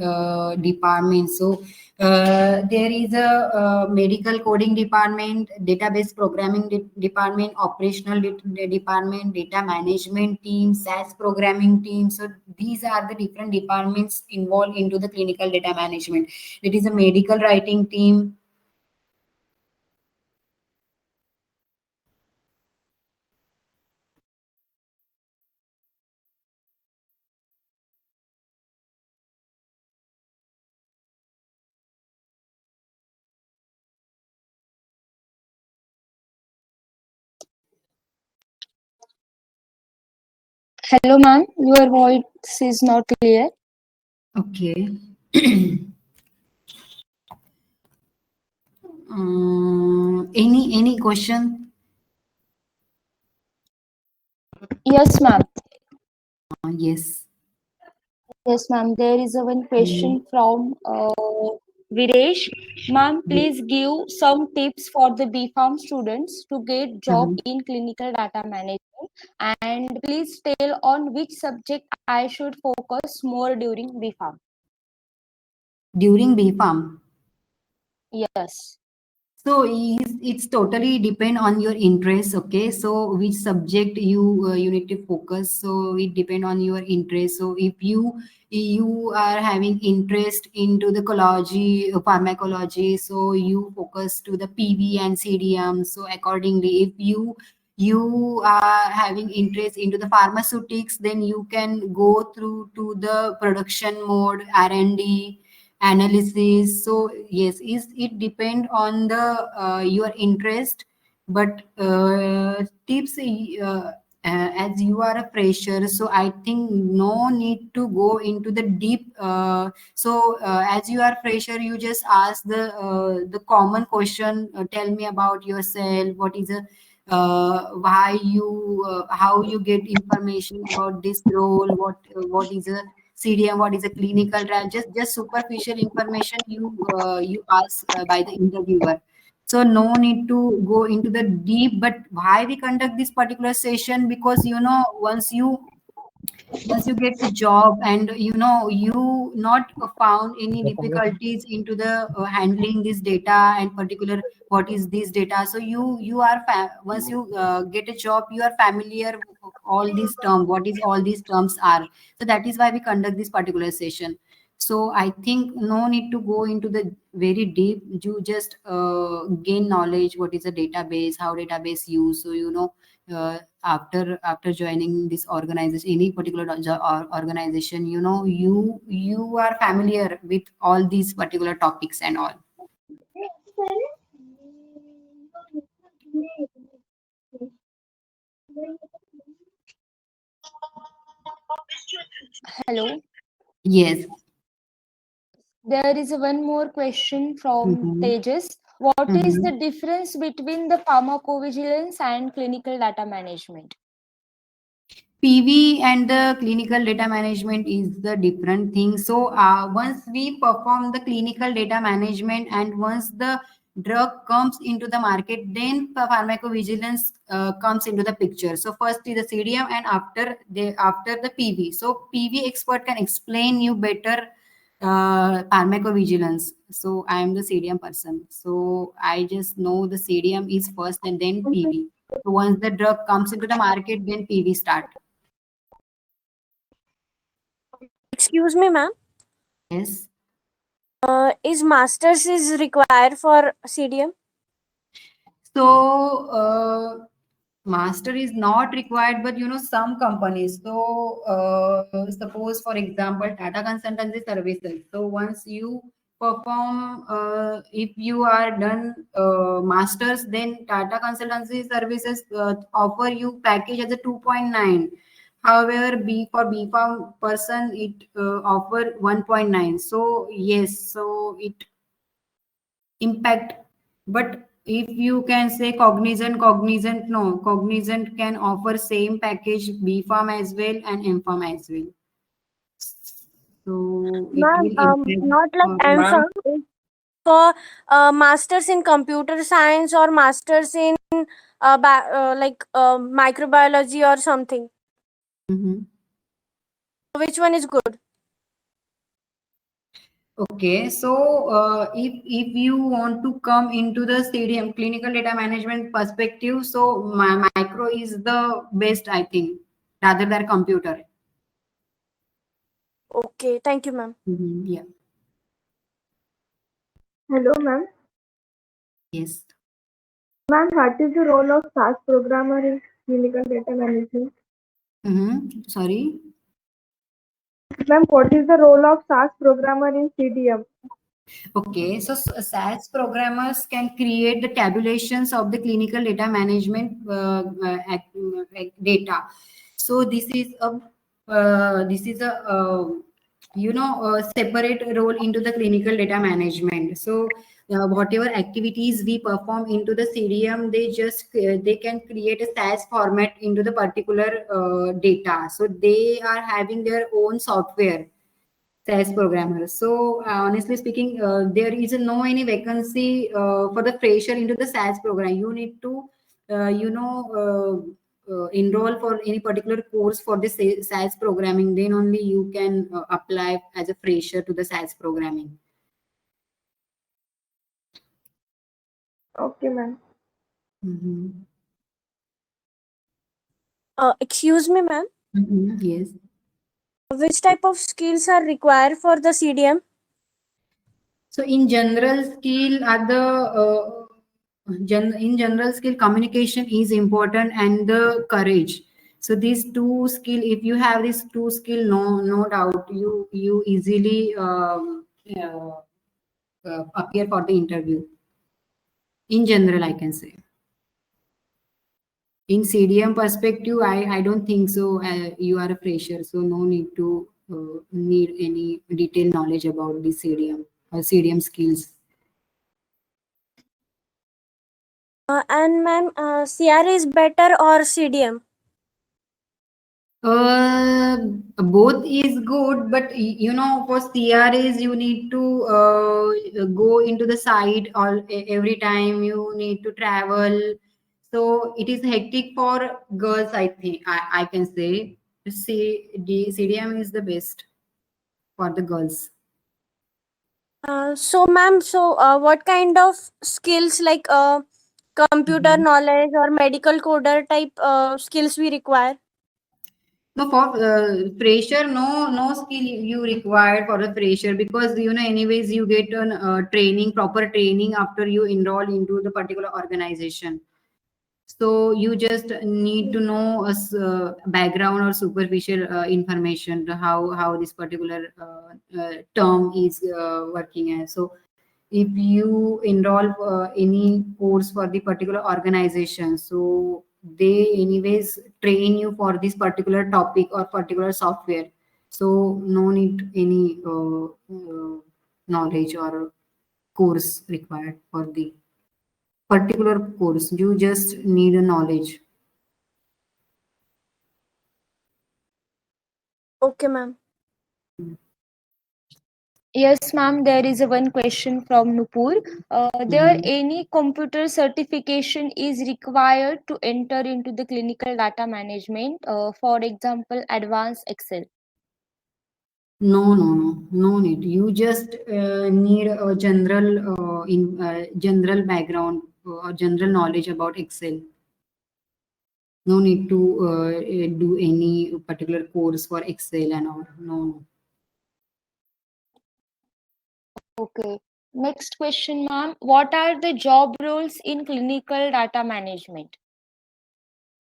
[SPEAKER 1] department. So there is a medical coding department, database programming department, operational department, data management team, SAS programming team. So these are the different departments involved into the clinical data management. It is a medical writing team.
[SPEAKER 7] Hello, ma'am. Your voice is not clear.
[SPEAKER 1] Okay. Any question?
[SPEAKER 7] Yes, ma'am.
[SPEAKER 1] Yes.
[SPEAKER 7] Yes, ma'am. There is a one question from Videsh. Ma'am, please give some tips for the BPharm students to get job in clinical data management, and please tell on which subject I should focus more during BPharm.
[SPEAKER 1] During BPharm.
[SPEAKER 7] Yes.
[SPEAKER 1] So it's totally depend on your interest. Okay, so which subject you need to focus. So it depend on your interest. So if you are having interest into the pharmacology, so you focus to the PV and CDM. So accordingly, if you are having interest into the pharmaceutics, then you can go through to the production mode, R&D. analysis. So yes, is it depend on the your interest, but tips as you are a fresher, so I think no need to go into the deep. As you are fresher, you just ask the common question. Tell me about yourself. What is a why you how you get information about this role? What is a CDM? What is a clinical trial? Just superficial information you ask by the interviewer. So no need to go into the deep. But why we conduct this particular session? Because once you get the job and you not found any difficulties into the handling this data and particular what is this data, so you are once you get a job, you are familiar with all these terms, what is all these terms are. So that is why we conduct this particular session. So I think no need to go into the very deep. You just gain knowledge what is a database, how database use. So after joining this organization, any particular organization, you are familiar with all these particular topics and all.
[SPEAKER 7] Hello.
[SPEAKER 1] Yes.
[SPEAKER 7] There is one more question from
[SPEAKER 1] Mhm.
[SPEAKER 7] Tejas. What is
[SPEAKER 1] Mhm.
[SPEAKER 7] the difference between the pharmacovigilance and clinical data management?
[SPEAKER 1] PV and the clinical data management is the different thing. So once we perform the clinical data management and once the drug comes into the market, then the pharmacovigilance comes into the picture. So first is the CDM and after the PV. So PV expert can explain you better pharmacovigilance. So I am the CDM person. So I just know the CDM is first and then PV. So once the drug comes into the market, then PV start.
[SPEAKER 10] Excuse me, ma'am.
[SPEAKER 1] Yes.
[SPEAKER 10] Is masters is required for CDM?
[SPEAKER 1] So master is not required, but some companies. So suppose for example, Tata Consultancy Services. So once you perform, if you are done masters, then Tata Consultancy Services offer you package as a 2.9. However, for B Farm person, it offer 1.9. So yes, so it impact. But if you can say cognizant no, cognizant can offer same package B Farm as well and M Farm as well. So it
[SPEAKER 10] Ma'am,
[SPEAKER 1] will impact.
[SPEAKER 10] not like
[SPEAKER 6] Ma'am,
[SPEAKER 10] M.Pharm. It's for masters in computer science or masters in microbiology or something.
[SPEAKER 1] Mhm.
[SPEAKER 10] Which one is good?
[SPEAKER 1] Okay, so if you want to come into the CDM clinical data management perspective, so micro is the best, I think, rather than computer.
[SPEAKER 10] Okay, thank you, ma'am.
[SPEAKER 1] Yeah.
[SPEAKER 8] Hello, ma'am.
[SPEAKER 1] Yes.
[SPEAKER 8] Ma'am, what is the role of SAS programmer in clinical data management?
[SPEAKER 1] Sorry.
[SPEAKER 8] Ma'am, what is the role of SAS programmer in CDM?
[SPEAKER 1] Okay, so SAS programmers can create the tabulations of the clinical data management data. So this is a separate role into the clinical data management. So whatever activities we perform into the CDM, they can create a SAS format into the particular data. So they are having their own software. SAS programmers. So honestly speaking, there is no any vacancy for the fresher into the SAS program. You need to, enroll for any particular course for the SAS programming. Then only you can apply as a fresher to the SAS programming.
[SPEAKER 8] Okay, ma'am.
[SPEAKER 10] Excuse me, ma'am.
[SPEAKER 1] Yes.
[SPEAKER 10] Which type of skills are required for the CDM?
[SPEAKER 1] So in general skill are the in general skill, communication is important and the courage. So these two skill, if you have these two skill, no doubt you easily appear for the interview. In general, I can say. In CDM perspective, I don't think so. You are a fresher, so no need to need any detailed knowledge about the CDM or CDM skills.
[SPEAKER 10] And ma'am, CR is better or CDM?
[SPEAKER 1] Both is good, but for CRAs you need to go into the site all every time. You need to travel, so it is hectic for girls. I think I can say CDM is the best for the girls.
[SPEAKER 10] So ma'am, what kind of skills like computer knowledge or medical coder type skills we require?
[SPEAKER 1] No, for fresher, no skill you require for a fresher, because anyways you get an proper training after you enroll into the particular organization. So you just need to know background or superficial information, how this particular term is working as. So if you enroll any course for the particular organization, so they anyways train you for this particular topic or particular software. So no need any knowledge or course required for the particular course. You just need a knowledge.
[SPEAKER 10] Okay, ma'am.
[SPEAKER 7] Yes, ma'am. There is one question from Nupur. There any computer certification is required to enter into the clinical data management? For example, advanced Excel.
[SPEAKER 1] No need. You just need a general background or general knowledge about Excel. No need to do any particular course for Excel and all. No.
[SPEAKER 7] Okay. Next question, ma'am. What are the job roles in clinical data management?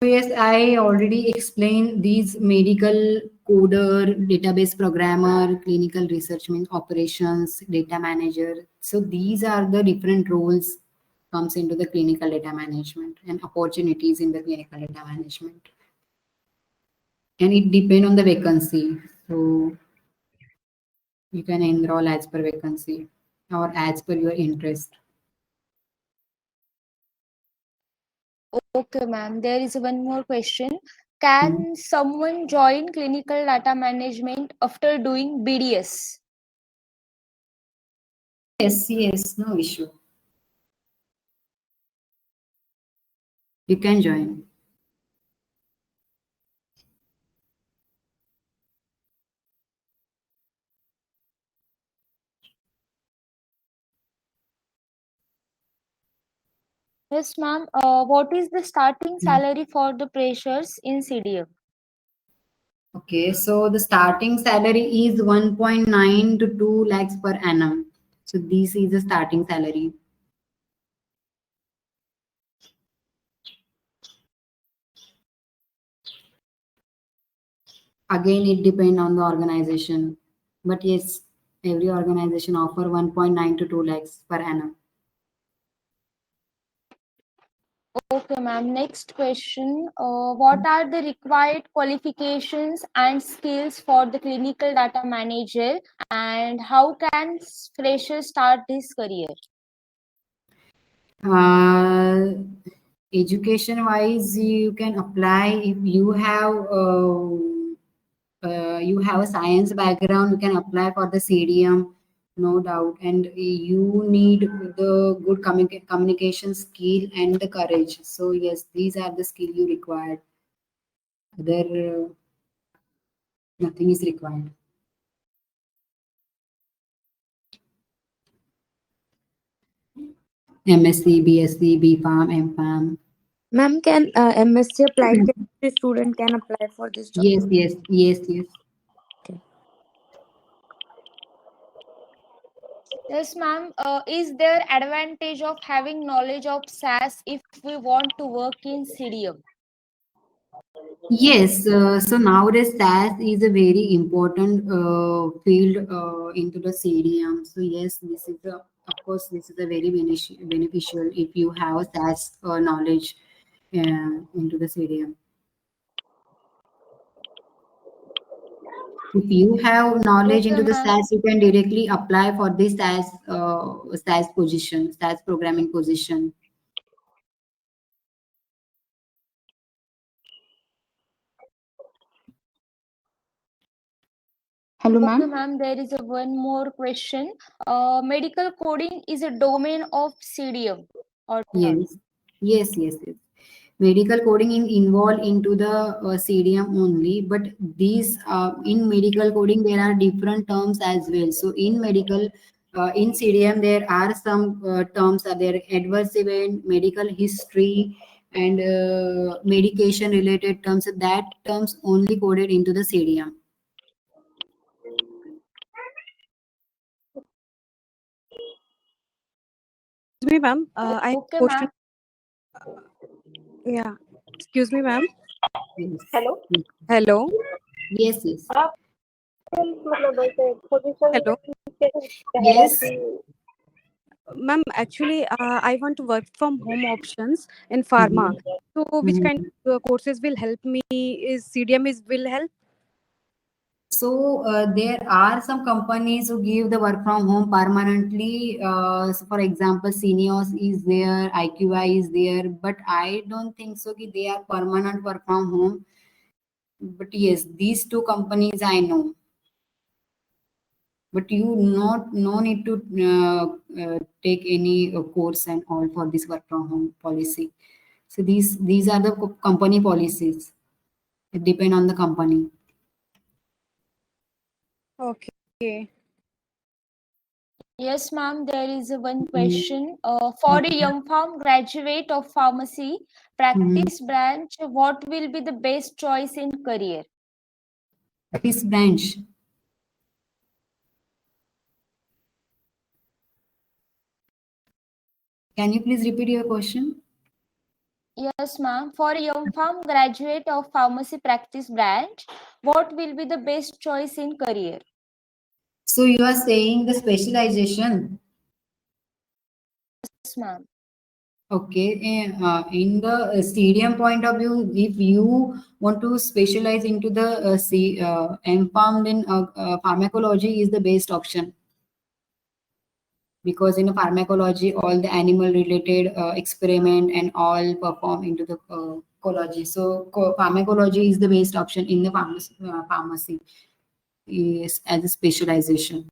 [SPEAKER 1] Yes, I already explained these: medical coder, database programmer, clinical research operations, data manager. So these are the different roles comes into the clinical data management and opportunities in the clinical data management. And it depends on the vacancy. So you can enroll as per vacancy or as per your interest.
[SPEAKER 7] Okay, ma'am. There is one more question. Can someone join clinical data management after doing BDS?
[SPEAKER 1] Yes, no issue. You can join.
[SPEAKER 7] Yes, ma'am. What is the starting salary for the freshers in CDM?
[SPEAKER 1] Okay, so the starting salary is 1.9 to 2 lakhs per annum. So this is the starting salary. Again, it depends on the organization. But yes, every organization offer 1.9 to 2 lakhs per annum.
[SPEAKER 7] Okay, ma'am. Next question. What are the required qualifications and skills for the clinical data manager, and how can freshers start this career?
[SPEAKER 1] Education wise, you can apply if you have a science background. You can apply for the CDM, no doubt. And you need the good communication skill and the courage. So yes, these are the skill you required. Other nothing is required. MSc, BSc, BPharm, MPharm.
[SPEAKER 11] Ma'am, can MSc applied chemistry student can apply for this job?
[SPEAKER 1] Yes.
[SPEAKER 7] Yes, ma'am. Is there advantage of having knowledge of SAS if we want to work in CDM?
[SPEAKER 1] Yes, so nowadays SAS is a very important field into the CDM. So yes, this is a, of course, this is a very beneficial if you have SAS knowledge into the CDM. If you have knowledge
[SPEAKER 7] Okay,
[SPEAKER 1] into the
[SPEAKER 7] ma'am.
[SPEAKER 1] SAS, you can directly apply for this SAS position, SAS programming position.
[SPEAKER 12] Hello,
[SPEAKER 7] Okay,
[SPEAKER 12] ma'am.
[SPEAKER 7] ma'am. There is a one more question. Medical coding is a domain of CDM or not?
[SPEAKER 1] Yes. Medical coding in involved into the CDM only, but these in medical coding there are different terms as well. So in medical, in CDM there are some terms are there: adverse event, medical history, and medication related terms. That terms only coded into the CDM.
[SPEAKER 13] Excuse me, ma'am. I have
[SPEAKER 7] Okay,
[SPEAKER 13] a question.
[SPEAKER 7] ma'am.
[SPEAKER 13] Yeah. Excuse me, ma'am.
[SPEAKER 1] Yes.
[SPEAKER 8] Hello.
[SPEAKER 13] Hello.
[SPEAKER 1] Yes.
[SPEAKER 8] मतलब ऐसे position
[SPEAKER 13] Hello.
[SPEAKER 8] कैसे
[SPEAKER 1] Yes.
[SPEAKER 13] Ma'am, actually, I want to work from home options in pharma. So, which kind of courses will help me? Is CDM is will help?
[SPEAKER 1] So there are some companies who give the work from home permanently. So for example, Seniors is there, IQI is there, but I don't think so. Ki they are permanent work from home. But yes, these two companies I know. But you not no need to take any course and all for this work from home policy. So these are the company policies. It depend on the company.
[SPEAKER 13] Okay.
[SPEAKER 7] Yes, ma'am. There is a one question. For a young farm graduate of pharmacy practice branch, what will be the best choice in career?
[SPEAKER 1] Practice branch. Can you please repeat your question?
[SPEAKER 7] Yes, ma'am. For a young farm graduate of pharmacy practice branch, what will be the best choice in career?
[SPEAKER 1] So you are saying the specialization.
[SPEAKER 7] Yes, ma'am.
[SPEAKER 1] Okay. In the CDM point of view, if you want to specialize into the MPharm, then pharmacology is the best option. Because in a pharmacology, all the animal related experiment and all perform into the ecology. So pharmacology is the best option in the pharmacy is as a specialization.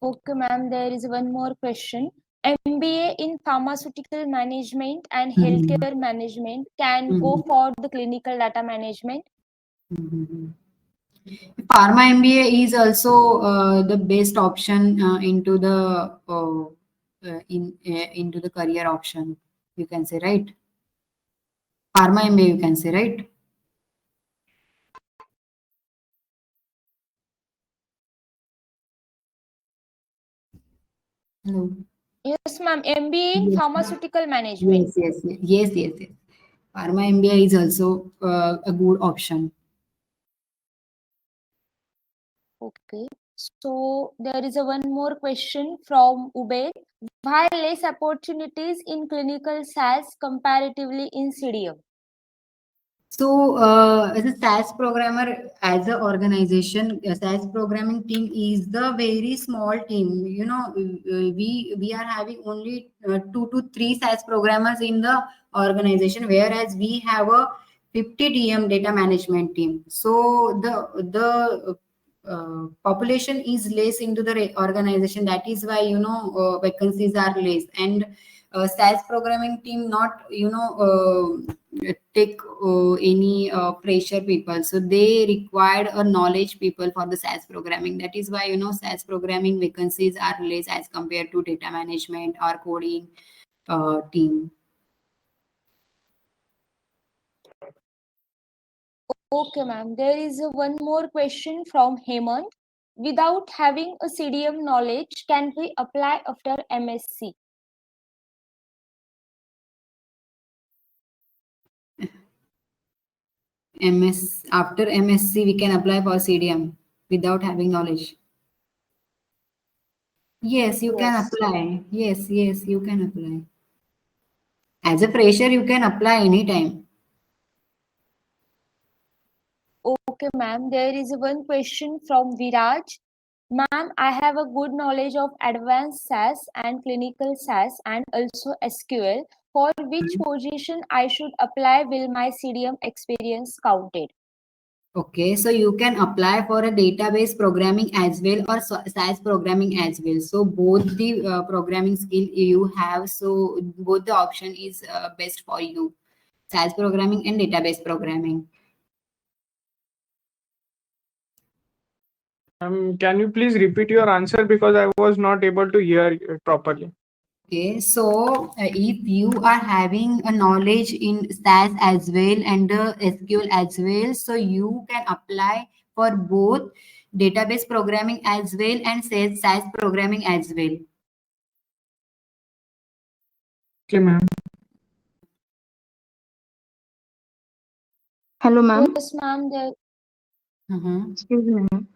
[SPEAKER 7] Okay, ma'am. There is one more question. MBA in pharmaceutical management and healthcare management can go for the clinical data management.
[SPEAKER 1] Pharma MBA is also the best option into the into the career option. You can say, right? Pharma MBA, you can say, right? Hello.
[SPEAKER 7] Yes, ma'am. MBA in
[SPEAKER 1] Yes.
[SPEAKER 7] pharmaceutical management.
[SPEAKER 1] Yes. Pharma MBA is also a good option.
[SPEAKER 7] Okay. So there is a one more question from Ubaid. Why less opportunities in clinical SAS comparatively in CDM?
[SPEAKER 1] So, as a SAS programmer, as an organization, a SAS programming team is the very small team. You know, we are having only 2 to 3 SAS programmers in the organization, whereas we have a 50 DM data management team. So the population is less into the organization. That is why vacancies are less, and SAS programming team not take any fresher people, so they required a knowledge people for the SAS programming. That is why SAS programming vacancies are less as compared to data management or coding team.
[SPEAKER 7] Okay, ma'am. There is a one more question from Hemant. Without having a CDM knowledge, can we apply after MSc?
[SPEAKER 1] After MSc, we can apply for CDM without having knowledge. Yes, you can
[SPEAKER 7] Yes.
[SPEAKER 1] apply. Yes, you can apply. As a fresher, you can apply anytime.
[SPEAKER 7] Okay, ma'am. There is one question from Viraj. Ma'am, I have a good knowledge of advanced SAS and clinical SAS and also SQL. For which position I should apply? Will my CDM experience counted?
[SPEAKER 1] Okay, so you can apply for a database programming as well or SAS programming as well. So both the programming skill you have, so both the option is best for you. SAS programming and database programming.
[SPEAKER 5] Can you please repeat your answer because I was not able to hear it properly?
[SPEAKER 1] Okay, so if you are having a knowledge in SAS as well and SQL as well, so you can apply for both database programming as well and SAS programming as well.
[SPEAKER 5] Okay, ma'am.
[SPEAKER 8] Hello, ma'am.
[SPEAKER 7] Yes, ma'am.
[SPEAKER 8] Excuse me, ma'am.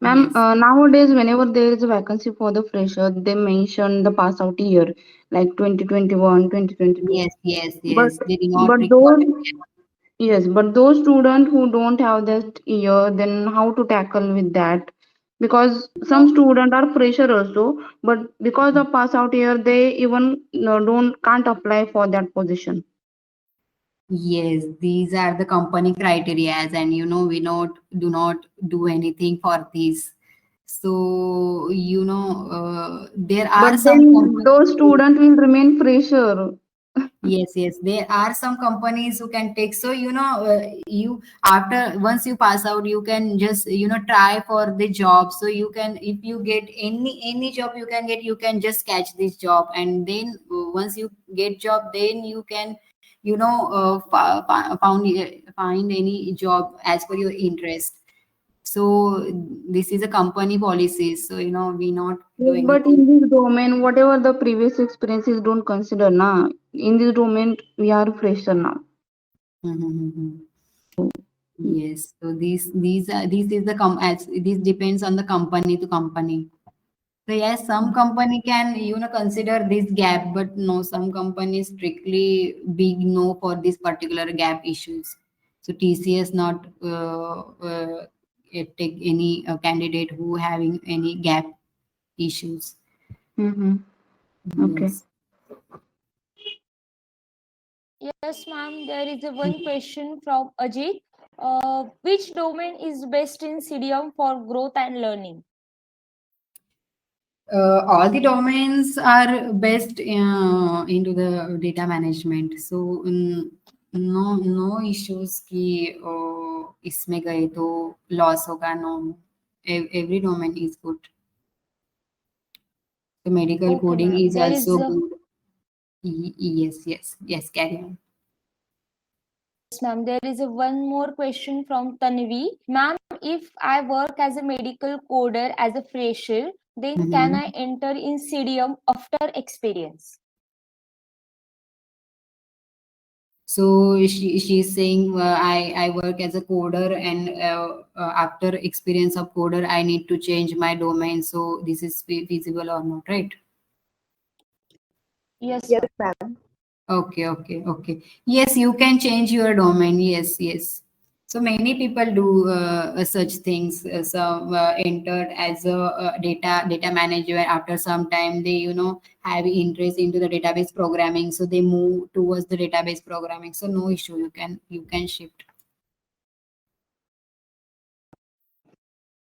[SPEAKER 8] Ma'am,
[SPEAKER 1] Yes.
[SPEAKER 8] nowadays, whenever there is a vacancy for the fresher, they mention the pass out year, like 2021, 2022.
[SPEAKER 1] Yes.
[SPEAKER 8] But
[SPEAKER 1] They do not
[SPEAKER 8] but
[SPEAKER 1] require.
[SPEAKER 8] those yes, but those students who don't have that year, then how to tackle with that? Because some students are fresher also, but because of pass out year, they even can't apply for that position.
[SPEAKER 1] Yes, these are the company criterias, and we do not do anything for this. So there are
[SPEAKER 8] But
[SPEAKER 1] some
[SPEAKER 8] then
[SPEAKER 1] companies.
[SPEAKER 8] those students will remain fresher.
[SPEAKER 1] Yes, there are some companies who can take. So you after once you pass out, you can just try for the job. So you can, if you get any job you can get, you can just catch this job, and then once you get job, then you can find any job as per your interest. So this is a company policy. So we not do
[SPEAKER 8] Yes, but
[SPEAKER 1] anything.
[SPEAKER 8] in this domain, whatever the previous experiences don't consider now. In this domain, we are fresher now.
[SPEAKER 1] Yes, so this is the as this depends on the company to company. So yes, some company can consider this gap, but no, some companies strictly big no for this particular gap issues. So TCS not take any candidate who having any gap issues.
[SPEAKER 8] Mm-hmm. Okay.
[SPEAKER 1] Yes.
[SPEAKER 7] Yes, ma'am. There is a one question from Ajit. Which domain is best in CDM for growth and learning?
[SPEAKER 1] All the domains are best into the data management. So no issues कि इसमें गए तो loss होगा. No, every domain is good. So medical
[SPEAKER 7] Okay,
[SPEAKER 1] coding
[SPEAKER 7] ma'am.
[SPEAKER 1] is
[SPEAKER 7] There is
[SPEAKER 1] also
[SPEAKER 7] a
[SPEAKER 1] good. Yes, carry on.
[SPEAKER 7] Yes, ma'am. There is a one more question from Tanvi. Ma'am, if I work as a medical coder as a fresher, then can I enter in CDM after experience?
[SPEAKER 1] So she's saying I work as a coder, and after experience of coder I need to change my domain. So this is feasible or not, right?
[SPEAKER 7] Yes,
[SPEAKER 8] Yes,
[SPEAKER 7] ma'am.
[SPEAKER 8] ma'am.
[SPEAKER 1] Okay. Yes, you can change your domain. Yes. So many people do such things. Some entered as a data manager. After some time, they have interest into the database programming. So they move towards the database programming. So no issue. You can shift.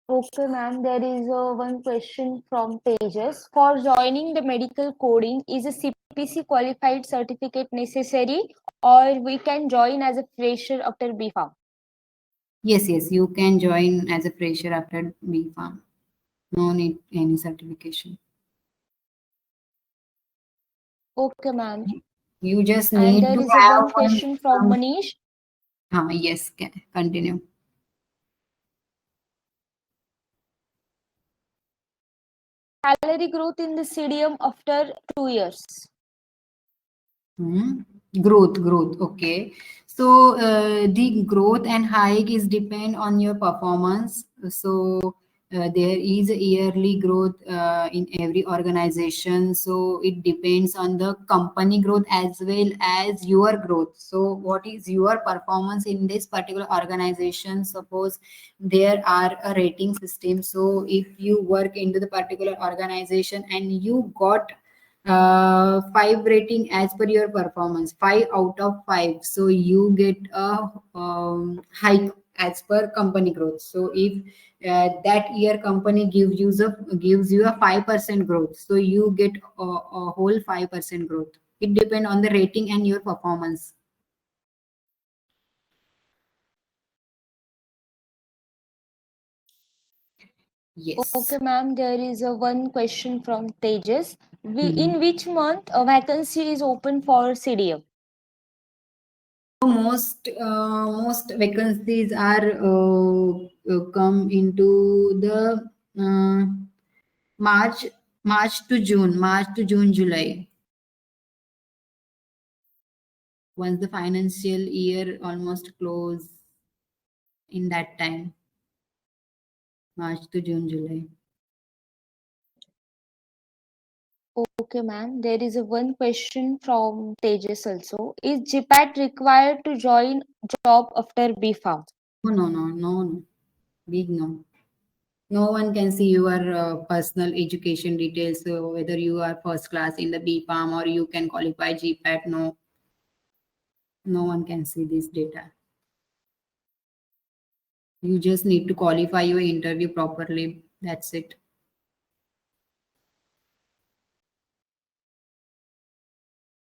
[SPEAKER 7] Okay, ma'am. There is one question from Tejas. For joining the medical coding, is a CPC qualified certificate necessary, or we can join as a fresher after B.Pharm?
[SPEAKER 1] Yes. You can join as a fresher after B.Pharm. No need any certification.
[SPEAKER 7] Okay, ma'am.
[SPEAKER 1] You just
[SPEAKER 7] And
[SPEAKER 1] need
[SPEAKER 7] there
[SPEAKER 1] to
[SPEAKER 7] is a
[SPEAKER 1] have
[SPEAKER 7] one
[SPEAKER 1] one.
[SPEAKER 7] question from Manish.
[SPEAKER 1] Yes. Continue.
[SPEAKER 7] Salary growth in the CDM after 2 years.
[SPEAKER 1] Growth. Okay. So the growth and hike is depend on your performance. So there is a yearly growth in every organization. So it depends on the company growth as well as your growth. So what is your performance in this particular organization? Suppose there are a rating system. So if you work into the particular organization and you got 5 rating as per your performance, 5 out of 5, so you get a hike as per company growth. So if that year company gives you a 5% growth, so you get a whole 5% growth. It depends on the rating and your performance. Yes.
[SPEAKER 7] Okay, ma'am. There is a one question from Tejas. In which month a vacancy is open for CDM?
[SPEAKER 1] Most vacancies are come into the March March to June, July. Once the financial year almost close, in that time, March to June, July.
[SPEAKER 7] Okay, ma'am. There is a one question from Tejas also. Is GPAT required to join job after B Farm?
[SPEAKER 1] No. Big no. No one can see your personal education details. So whether you are first class in the BPAM or you can qualify GPAT, no one can see this data. You just need to qualify your interview properly. That's it.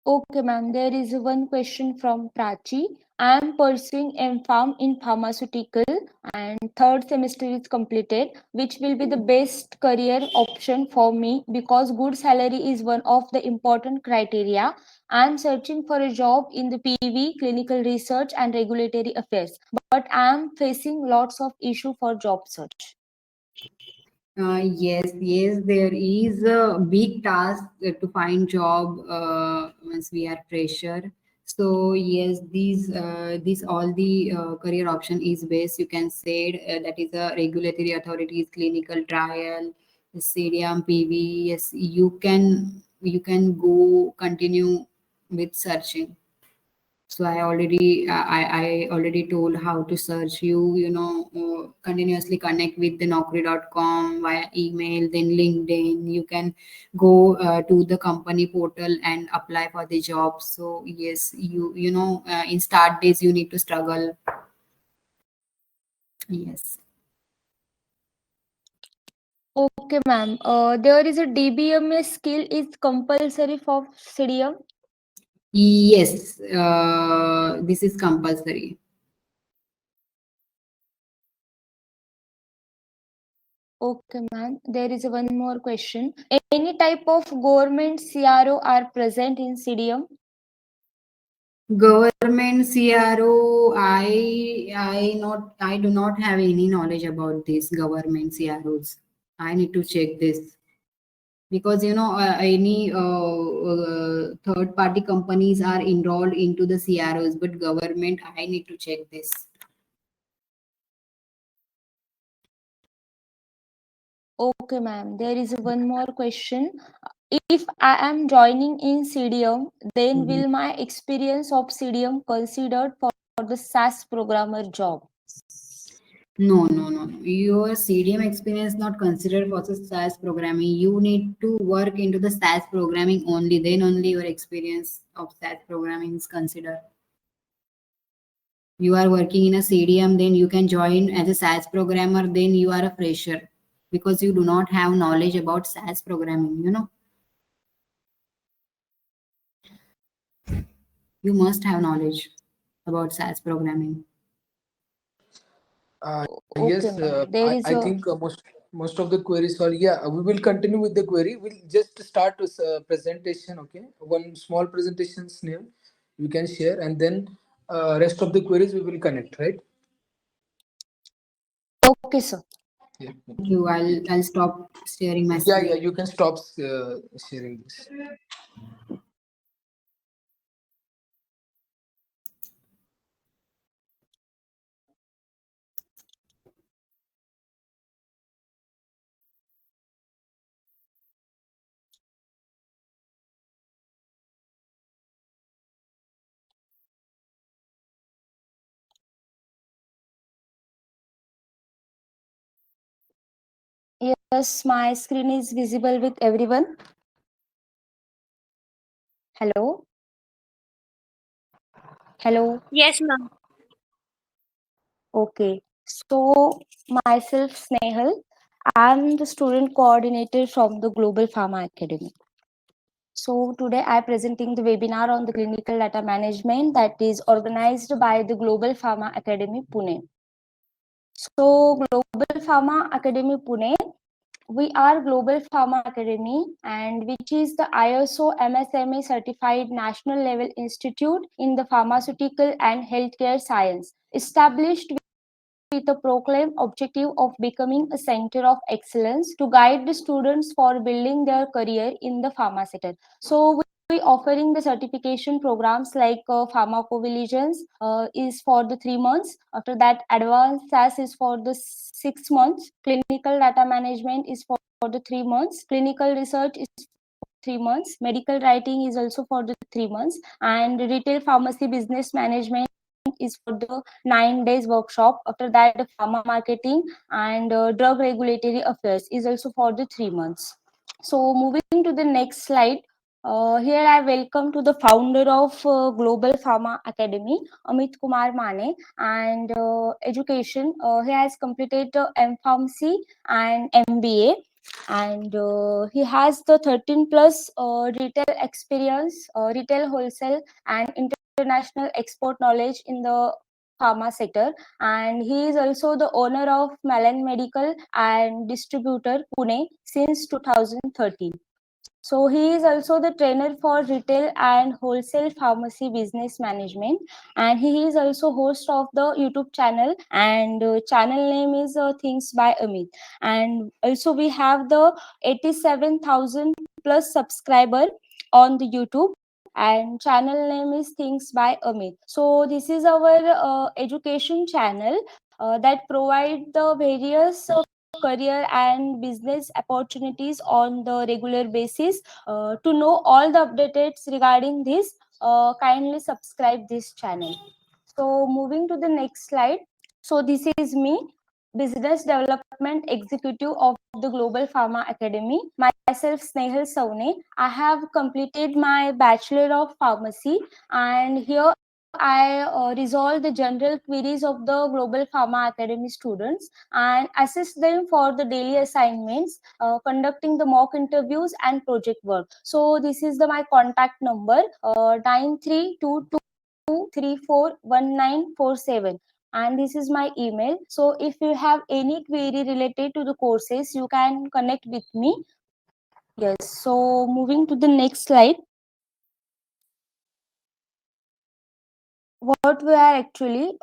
[SPEAKER 7] Okay, ma'am. There is one question from Prachi. I am pursuing M.Pharm in pharmaceutical and third semester is completed. Which will be the best career option for me because good salary is one of the important criteria. I am searching for a job in the PV, clinical research and regulatory affairs, but I am facing lots of issue for job search.
[SPEAKER 1] Yes, there is a big task to find job once we are fresher. So yes, these all the career option is based. You can say that is a regulatory authorities, clinical trial, CDM, PV. Yes, you can go continue with searching. So I already told how to search. Continuously connect with the naukri.com via email, then LinkedIn. You can go to the company portal and apply for the job. So yes, in start days you need to struggle. Yes.
[SPEAKER 7] Okay, ma'am. There is a DBMS skill is compulsory for CDM.
[SPEAKER 1] Yes, this is compulsory.
[SPEAKER 7] Okay, ma'am. There is one more question. Any type of government CRO are present in CDM?
[SPEAKER 1] Government CRO, I do not have any knowledge about this government CROs. I need to check this because any third party companies are enrolled into the CROs, but government, I need to check this.
[SPEAKER 7] Okay, ma'am. There is one more question. If I am joining in CDM, then will my experience of CDM considered for the SAS programmer job?
[SPEAKER 1] No. Your CDM experience not considered for the SAS programming. You need to work into the SAS programming only. Then only your experience of SAS programming is considered. You are working in a CDM, then you can join as a SAS programmer. Then you are a fresher because you do not have knowledge about SAS programming. You must have knowledge about SAS programming.
[SPEAKER 2] Yes,
[SPEAKER 7] Okay, ma'am. There is
[SPEAKER 2] I think most of the queries are, yeah, we will continue with the query. We'll just start with presentation. Okay, one small presentation name you can share, and then rest of the queries we will connect, right?
[SPEAKER 7] Okay, sir.
[SPEAKER 2] Yeah.
[SPEAKER 1] Thank you. I'll stop sharing my screen.
[SPEAKER 2] Yeah, you can stop sharing this.
[SPEAKER 7] Yes, my screen is visible with everyone. Hello? Hello?
[SPEAKER 10] Yes, ma'am.
[SPEAKER 7] Okay. So, myself, Snehal. I'm the student coordinator from the Global Pharma Academy. So, today I'm presenting the webinar on the clinical data management that is organized by the Global Pharma Academy, Pune. So, Global Pharma Academy, Pune, we are Global Pharma Academy, and which is the ISO MSME certified national level institute in the pharmaceutical and healthcare science, established with a proclaimed objective of becoming a center of excellence to guide the students for building their career in the pharma sector. So we offering the certification programs like pharmacovigilance is for the 3 months. After that, advanced SAS is for the 6 months. Clinical data management is for the 3 months. Clinical research is 3 months. Medical writing is also for the 3 months, and retail pharmacy business management is for the 9 days workshop. After that, the pharma marketing and drug regulatory affairs is also for the 3 months. So moving to the next slide. Here I welcome to the founder of Global Pharma Academy, Amit Kumar Mane, and education. He has completed M-Pharmacy and MBA, and he has the 13 plus retail experience, retail wholesale and international export knowledge in the pharma sector, and he is also the owner of Malan Medical and distributor Pune since 2013. So he is also the trainer for retail and wholesale pharmacy business management, and he is also host of the YouTube channel, and channel name is Things by Amit. And also we have the 87,000 plus subscriber on the YouTube, and channel name is Things by Amit. So this is our education channel that provide the various career and business opportunities on the regular basis. To know all the updates regarding this, kindly subscribe this channel. So moving to the next slide. So this is me, business development executive of the Global Pharma Academy. Myself, Snehal Saune. I have completed my Bachelor of Pharmacy, and here I resolve the general queries of the Global Pharma Academy students and assist them for the daily assignments, conducting the mock interviews and project work. So this is my contact number, 9322341947, and this is my email. So if you have any query related to the courses, you can connect with me. Yes, so moving to the next slide. What we are actually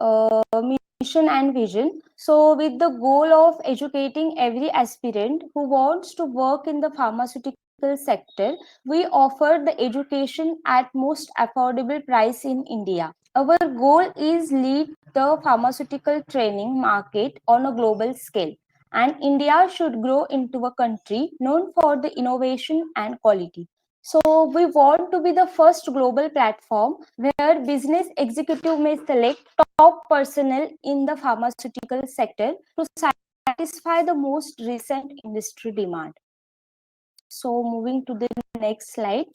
[SPEAKER 7] mission and vision. So with the goal of educating every aspirant who wants to work in the pharmaceutical sector, we offer the education at most affordable price in India. Our goal is lead the pharmaceutical training market on a global scale, and India should grow into a country known for the innovation and quality. So we want to be the first global platform where business executive may select top personnel in the pharmaceutical sector to satisfy the most recent industry demand. So moving to the next slide.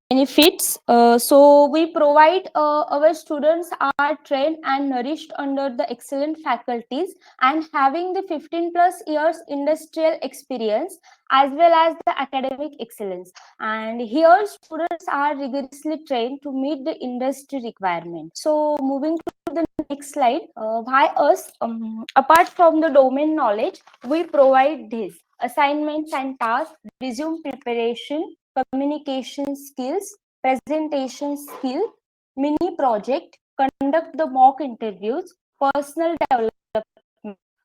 [SPEAKER 7] Benefits. So we provide our students are trained and nourished under the excellent faculties and having the 15 plus years industrial experience as well as the academic excellence. And here students are rigorously trained to meet the industry requirement. So moving to the next slide. By us, apart from the domain knowledge, we provide this assignments and tasks, resume preparation, communication skills, presentation skill, mini project, conduct the mock interviews, personal development,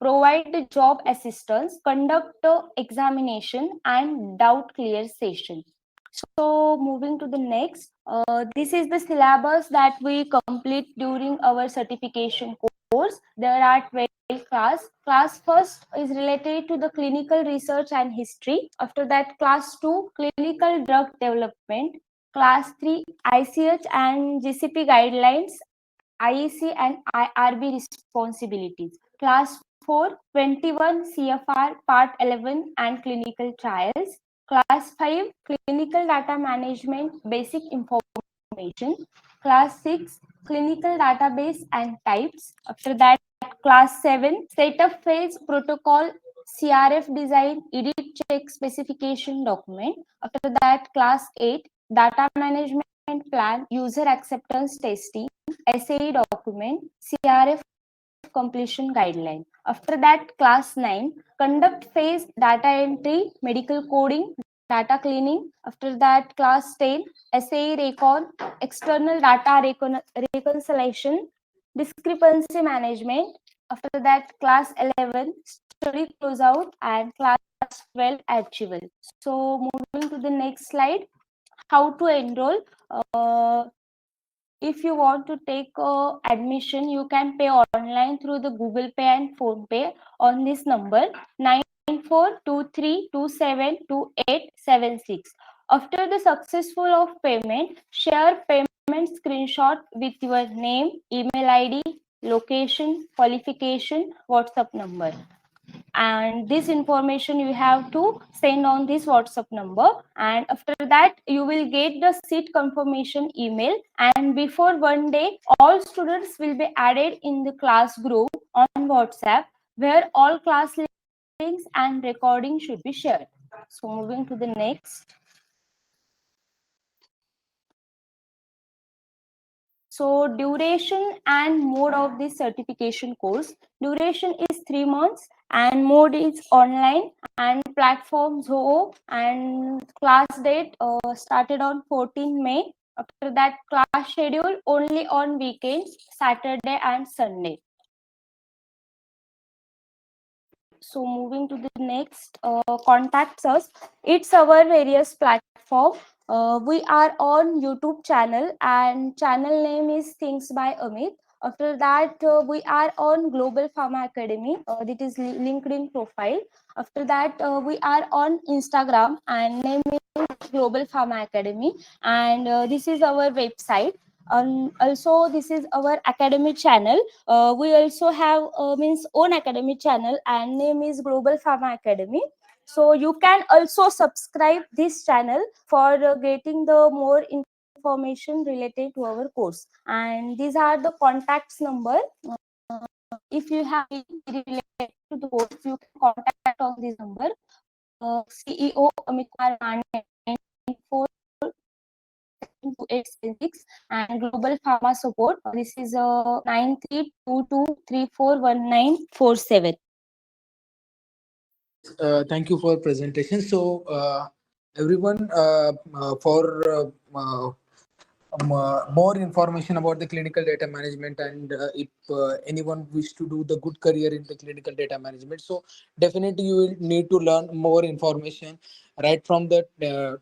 [SPEAKER 7] provide the job assistance, conduct the examination, and doubt clear session. So moving to the next, this is the syllabus that we complete during our certification course. There are 12 class. Class first is related to the clinical research and history. After that, class 2, clinical drug development. Class 3, ICH and GCP guidelines, IEC and IRB responsibilities. Class 4, 21 CFR Part 11 and Clinical Trials. Class 5, Clinical Data Management Basic Information. Class 6, Clinical Database and Types. After that, Class 7, Setup Phase Protocol, CRF Design, Edit Check Specification Document. After that, Class 8, Data Management Plan, User Acceptance Testing, SAE Document, CRF Completion Guideline. After that, Class 9, Conduct Phase Data Entry, Medical Coding, Data Cleaning. After that, Class 10, SAE Recon, External Data Reconciliation, Discrepancy Management. After that, Class 11, Study Closeout, and Class 12, Archival. So, moving to the next slide, how to enroll. If you want to take admission, you can pay online through the Google Pay and Phone Pay on this number 9423272876. After the successful of payment, share payment screenshot with your name, email ID, location, qualification, WhatsApp number. And this information you have to send on this WhatsApp number, and after that you will get the seat confirmation email, and before one day all students will be added in the class group on WhatsApp, where all class links and recording should be shared. So moving to the next. So duration and mode of this certification course. Duration is 3 months and mode is online, and platform Zoho, and class date started on 14 May. After that, class schedule only on weekends, Saturday and Sunday. So moving to the next, contact us. It's our various platform. We are on YouTube channel, and channel name is Things by Amit. After that, we are on Global Pharma Academy. That is LinkedIn profile. After that, we are on Instagram, and name is Global Pharma Academy. And this is our website. Also, this is our academy channel. We also have means own academy channel, and name is Global Pharma Academy. So you can also subscribe this channel for getting the more information related to our course. And these are the contacts number. If you have any related to the course, you can contact on this number. CEO Amit Kumar Rane, 2876, and Global Pharma Support. This is 9322341947.
[SPEAKER 2] Thank you for presentation. So everyone, for more information about the clinical data management, and if anyone wish to do the good career in the clinical data management, so definitely you will need to learn more information right from the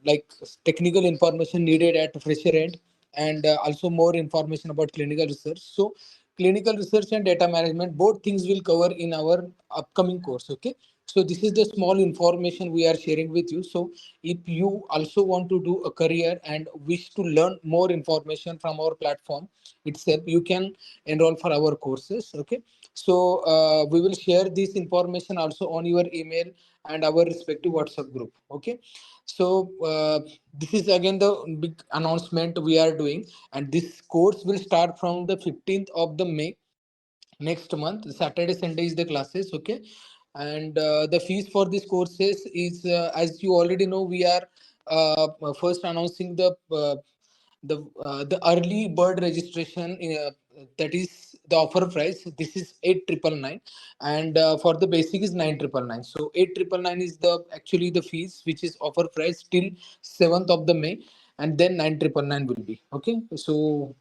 [SPEAKER 2] like technical information needed at fresher end, and also more information about clinical research. So clinical research and data management, both things will cover in our upcoming course. Okay, so this is the small information we are sharing with you. So if you also want to do a career and wish to learn more information from our platform itself, you can enroll for our courses. Okay, so we will share this information also on your email and our respective WhatsApp group. Okay, so this is again the big announcement we are doing, and this course will start from the 15th of the May next month. Saturday, Sunday is the classes. Okay, and the fees for these courses is, as you already know, we are first announcing the early bird registration, that is the offer price. This is 8,999, and for the basic is 9,999. So 8,999 is the actually the fees which is offer price till 7th of the May, and then 9,999 will be. Okay, so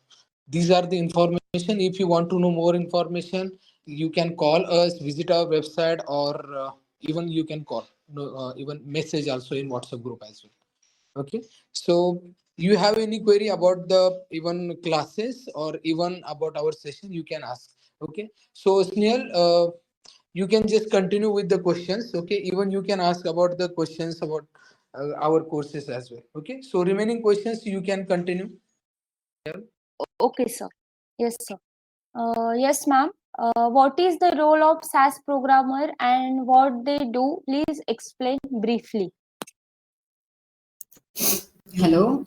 [SPEAKER 2] these are the information. If you want to know more information, you can call us, visit our website, or even you can call, even message also in WhatsApp group as well. Okay, so you have any query about the even classes or even about our session, you can ask. Okay, so Snehal, you can just continue with the questions. Okay, even you can ask about the questions about our courses as well. Okay, so remaining questions you can continue.
[SPEAKER 7] Okay, sir. Yes, sir. Yes, ma'am. What is the role of SAS programmer and what they do? Please explain briefly.
[SPEAKER 1] Hello.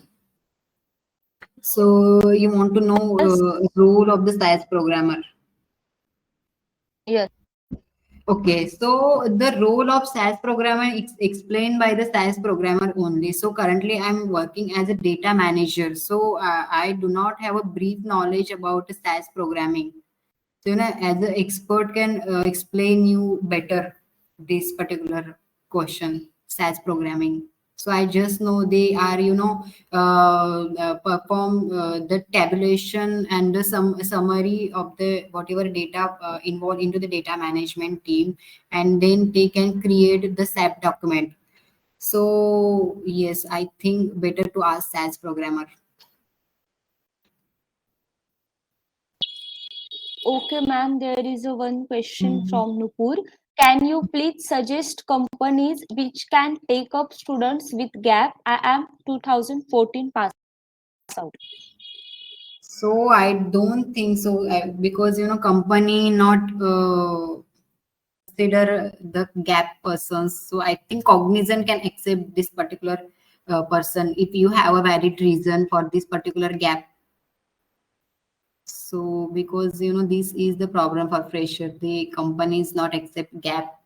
[SPEAKER 1] So you want to know
[SPEAKER 7] Yes.
[SPEAKER 1] role of the SAS programmer?
[SPEAKER 7] Yes.
[SPEAKER 1] Okay, so the role of SAS programmer is explained by the SAS programmer only. So currently I'm working as a data manager. So I do not have a brief knowledge about the SAS programming. So, as an expert can explain you better this particular question, SAS programming. So I just know they are, perform the tabulation and the summary of the whatever data involved into the data management team, and then they can create the SAP document. So yes, I think better to ask SAS programmer.
[SPEAKER 7] Okay, ma'am. There is one question from Nupur. Can you please suggest companies which can take up students with gap? I am 2014 pass out.
[SPEAKER 1] So I don't think so because company not consider the gap persons. So I think Cognizant can accept this particular person if you have a valid reason for this particular gap. So because this is the problem for fresher, the companies not accept gap.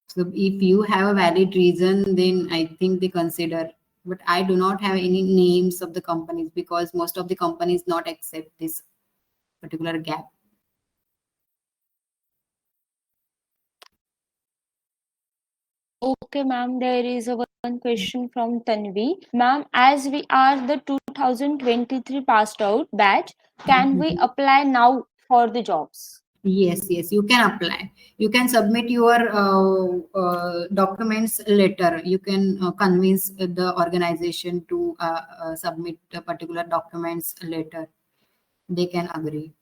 [SPEAKER 1] So if you have a valid reason, then I think they consider. But I do not have any names of the companies because most of the companies not accept this particular gap.
[SPEAKER 7] Okay, ma'am. There is one question from Tanvi. Ma'am, as we are the 2023 passed out batch, can we apply now for the jobs?
[SPEAKER 1] Yes, you can apply. You can submit your documents later. You can convince the organization to submit the particular documents later. They can agree.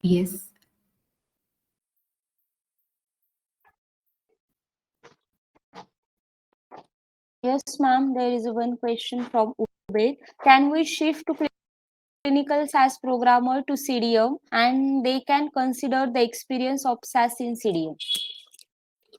[SPEAKER 1] Yes.
[SPEAKER 7] Yes, ma'am. There is one question from Ubed. Can we shift to clinical SAS programmer to CDM and they can consider the experience of SAS in CDM?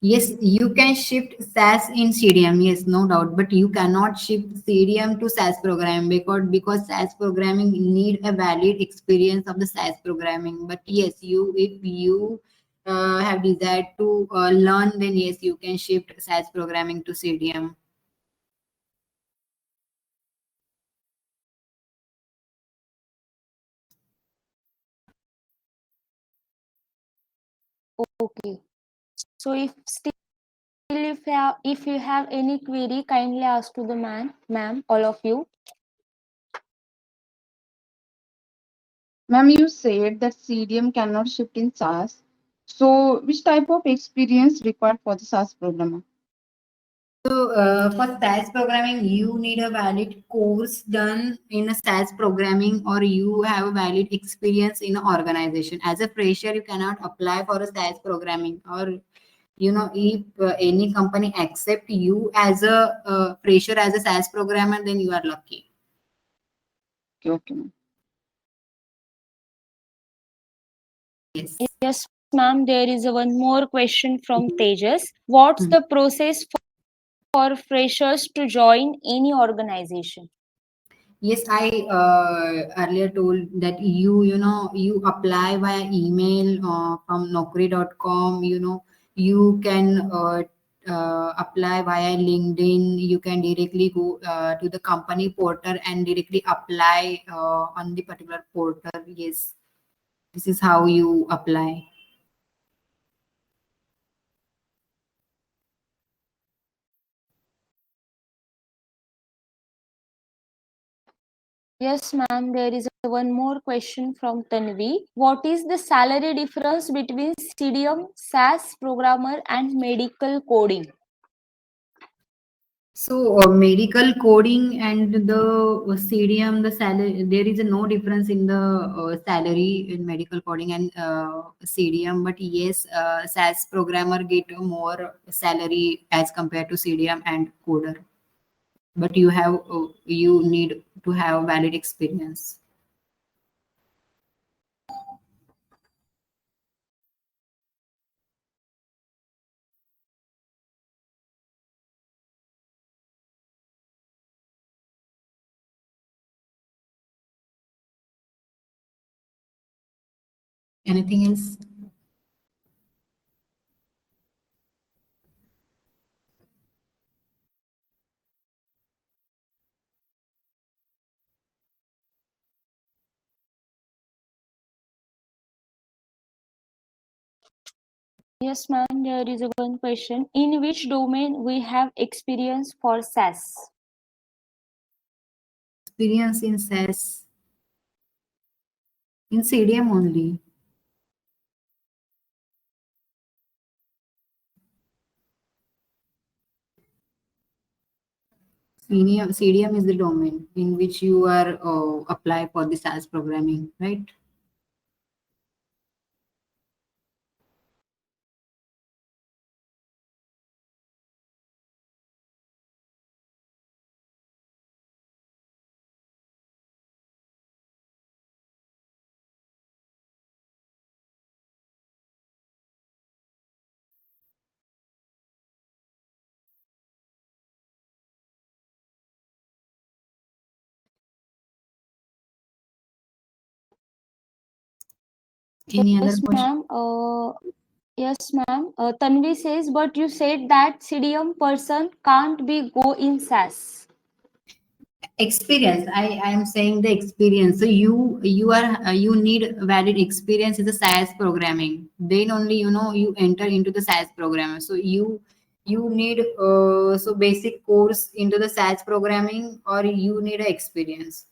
[SPEAKER 1] Yes, you can shift SAS in CDM. Yes, no doubt. But you cannot shift CDM to SAS programming because SAS programming need a valid experience of the SAS programming. But yes, if you have desired to learn, then yes, you can shift SAS programming to CDM.
[SPEAKER 7] Okay. So if you have any query, kindly ask to the ma'am, all of you.
[SPEAKER 8] Ma'am, you said that CDM cannot shift in SAS. So, which type of experience required for the SAS programmer?
[SPEAKER 1] So for SAS programming, you need a valid course done in a SAS programming, or you have a valid experience in an organization. As a fresher, you cannot apply for a SAS programming, or if any company accept you as a fresher as a SAS programmer, then you are lucky.
[SPEAKER 8] Okay, ma'am.
[SPEAKER 7] Yes, ma'am. There is one more question from Tejas. What's the process for freshers to join any organization?
[SPEAKER 1] Yes, I earlier told that you apply via email from naukri.com. You can apply via LinkedIn. You can directly go to the company portal and directly apply on the particular portal. Yes, this is how you apply.
[SPEAKER 7] Yes, ma'am. There is one more question from Tanvi. What is the salary difference between CDM, SAS programmer, and medical coding?
[SPEAKER 1] So medical coding and the CDM, the salary, there is no difference in the salary in medical coding and CDM. But yes, SAS programmer get more salary as compared to CDM and coder. But you need to have valid experience. Anything else?
[SPEAKER 7] Yes, ma'am. There is a one question. In which domain we have experience for SAS?
[SPEAKER 1] Experience in SAS in CDM only. CDM is the domain in which you are apply for the SAS programming, right? Any other
[SPEAKER 7] Yes,
[SPEAKER 1] question?
[SPEAKER 7] ma'am. Yes, ma'am. Tanvi says, but you said that CDM person can't be go in SAS.
[SPEAKER 1] Experience. I am saying the experience. So you need valid experience in the SAS programming. Then only you enter into the SAS program. So you need so basic course into the SAS programming, or you need a experience.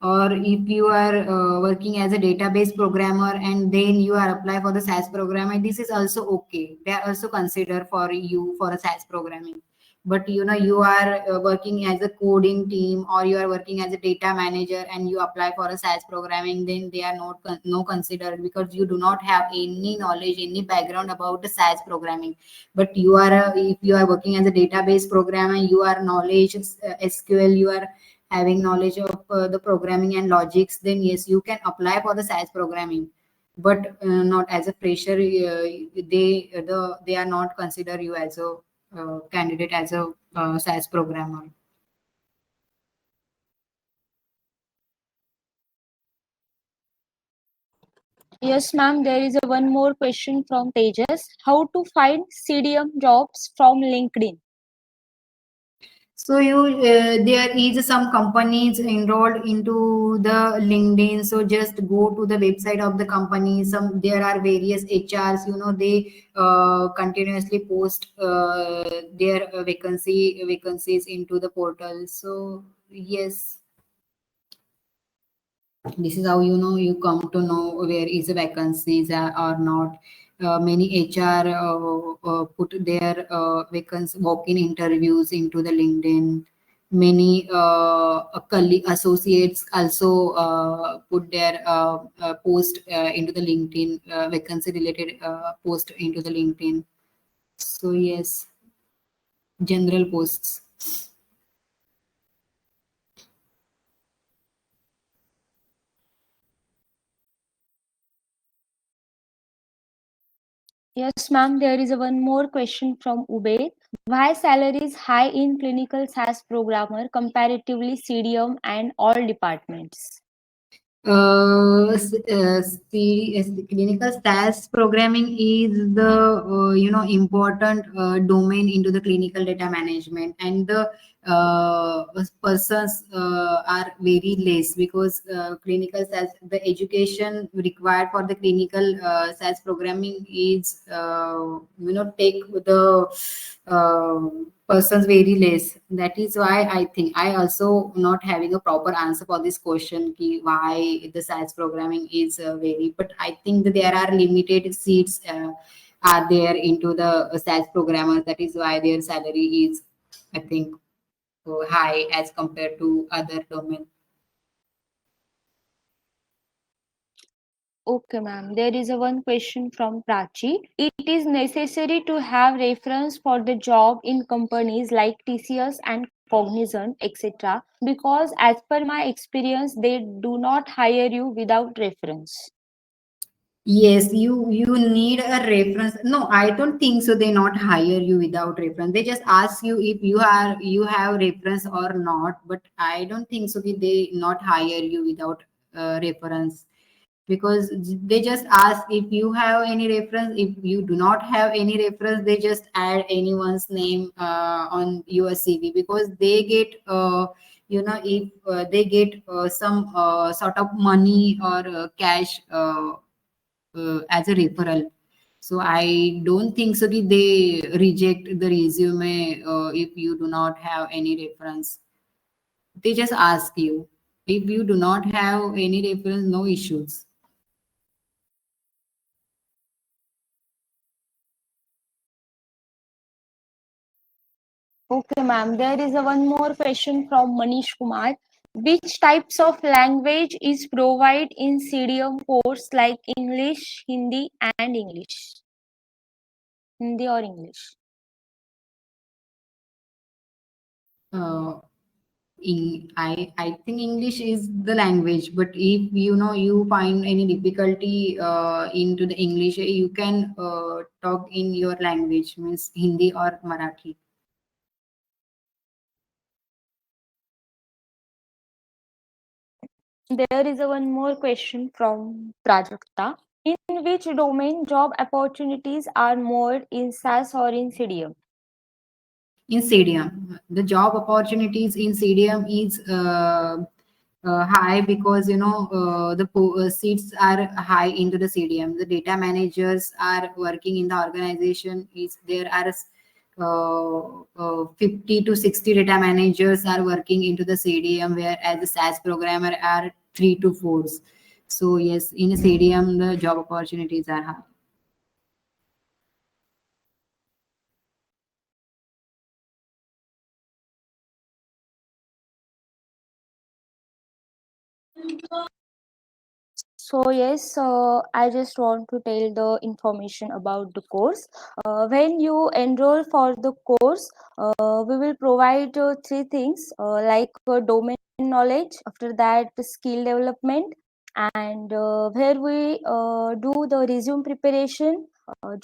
[SPEAKER 1] Or if you are working as a database programmer and then you are apply for the SAS programming, this is also okay. They are also considered for you for a SAS programming. But you are working as a coding team, or you are working as a data manager and you apply for a SAS programming, then they are not no considered, because you do not have any knowledge, any background about the SAS programming. But if you are working as a database programmer, you are knowledge SQL, you are having knowledge of the programming and logics, then yes, you can apply for the SAS programming. But not as a fresher. They are not consider you as a candidate as a SAS programmer.
[SPEAKER 7] Yes, ma'am. There is a one more question from Tejas. How to find CDM jobs from LinkedIn?
[SPEAKER 1] So there is some companies enrolled into the LinkedIn. So just go to the website of the company. There are various HRs. They continuously post their vacancies into the portal. So yes, this is how you come to know where is the vacancies or not. Many HR put their vacancy walk-in interviews into the LinkedIn. Many colleague associates also put their post into the LinkedIn, vacancy related post into the LinkedIn. So yes, general posts.
[SPEAKER 7] Yes, ma'am. There is a one more question from Ube. Why salary is high in clinical SAS programmer comparatively CDM and all departments?
[SPEAKER 1] Clinical stats programming is the important domain into the clinical data management, and the persons are very less, because clinical science, the education required for the clinical science programming is take the persons very less. That is why I think I also not having a proper answer for this question ki why the science programming is very, but I think that there are limited seats are there into the science programmers. That is why their salary is, I think, high as compared to other domain.
[SPEAKER 7] Okay, ma'am. There is a one question from Prachi. It is necessary to have reference for the job in companies like TCS and Cognizant, etc. Because as per my experience, they do not hire you without reference.
[SPEAKER 1] Yes, you need a reference. No, I don't think so. They not hire you without reference. They just ask you if you have reference or not. But I don't think so. That they not hire you without reference, because they just ask if you have any reference. If you do not have any reference, they just add anyone's name on your CV, because they get if they get some sort of money or cash as a referral. So I don't think so that they reject the resume if you do not have any reference. They just ask you. If you do not have any reference, no issues.
[SPEAKER 7] Okay, ma'am. There is a one more question from Manish Kumar. Which types of language is provided in CDM course like English, Hindi, and English? Hindi or English?
[SPEAKER 1] Uh, I think English is the language, but if you find any difficulty into the English, you can talk in your language, means Hindi or Marathi.
[SPEAKER 7] There is a one more question from Prajakta. In which domain job opportunities are more in SAS or in CDM?
[SPEAKER 1] In CDM, the job opportunities in CDM is high, because the seats are high into the CDM. The data managers are working in the organization. Is there are 50 to 60 data managers are working into the CDM, whereas the SAS programmer are 3 to 4. So yes, in CDM the job opportunities are high.
[SPEAKER 7] So yes, I just want to tell the information about the course. When you enroll for the course, we will provide three things like domain knowledge. After that, the skill development, and where we do the resume preparation,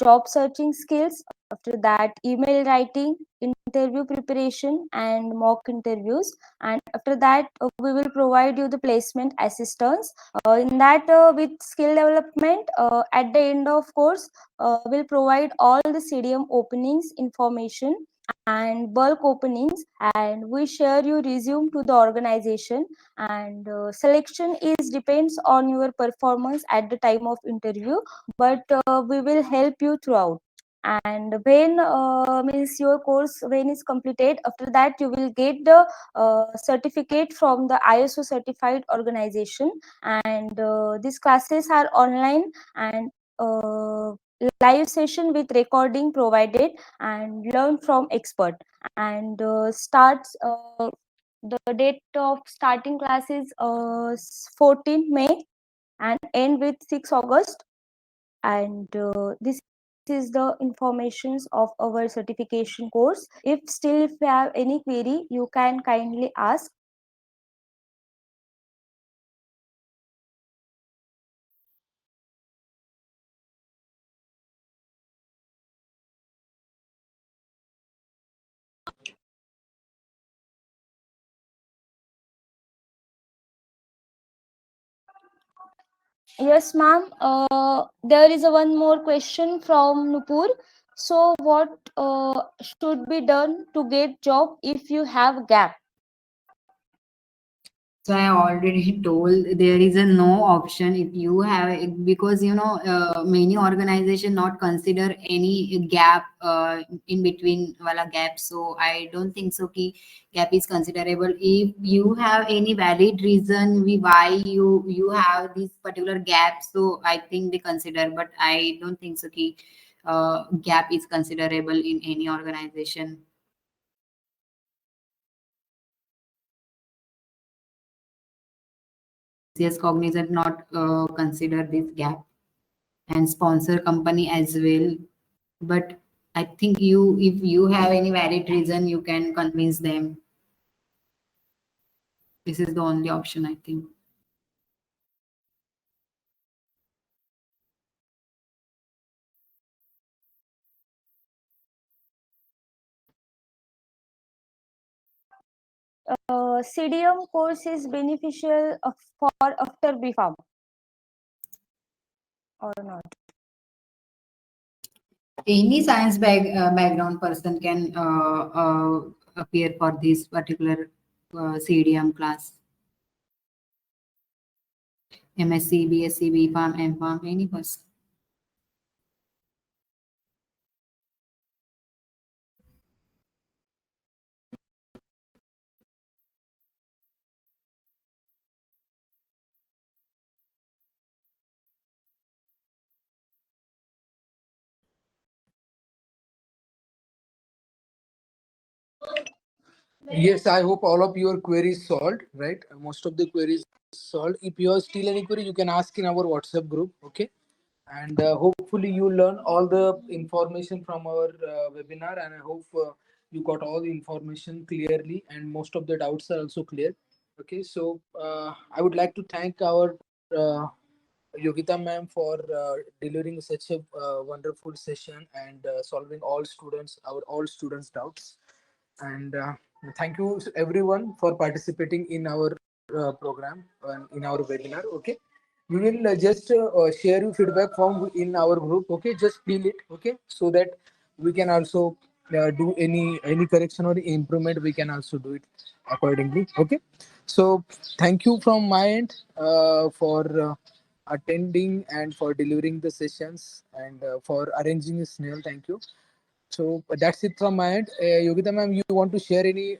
[SPEAKER 7] job searching skills. After that, email writing, interview preparation, and mock interviews. And after that, we will provide you the placement assistance in that with skill development at the end of course will provide all the CDM openings information and bulk openings, and we share your resume to the organization, and selection is depends on your performance at the time of interview, but we will help you throughout. And when means your course when is completed, after that you will get the certificate from the ISO certified organization, and these classes are online, and live session with recording provided, and learn from expert, and starts the date of starting class is 14 May and end with 6 August, and this is the informations of our certification course. If still if you have any query, you can kindly ask. Yes, ma'am. There is a one more question from Nupur. So what should be done to get job if you have gap?
[SPEAKER 1] So I already told there is a no option if you have, because many organization not consider any gap in between wala gap. So I don't think so ki gap is considerable. If you have any valid reason why you have this particular gap, so I think they consider, but I don't think so ki gap is considerable in any organization. Yes, Cognizant not consider this gap, and sponsor company as well. But I think if you have any valid reason, you can convince them. This is the only option, I think.
[SPEAKER 7] CDM course is beneficial for after BPharm or not?
[SPEAKER 1] Any science background person can appear for this particular CDM class. MSc, BSc, BPharm, MPharm, any person.
[SPEAKER 2] Yes, I hope all of your queries solved, right? Most of the queries solved. If you have still any query, you can ask in our WhatsApp group, okay? And hopefully you learn all the information from our webinar, and I hope you got all the information clearly, and most of the doubts are also clear. Okay, so I would like to thank our Yogita ma'am for delivering such a wonderful session and solving all students doubts. And thank you everyone for participating in our program and in our webinar. Okay, we will just share your feedback form in our group. Okay, just fill it. Okay, so that we can also do any correction or improvement. We can also do it accordingly. Okay, so thank you from my end for attending and for delivering the sessions and for arranging this Snail. Thank you. So that's it from my end. Yogita ma'am, you want to share any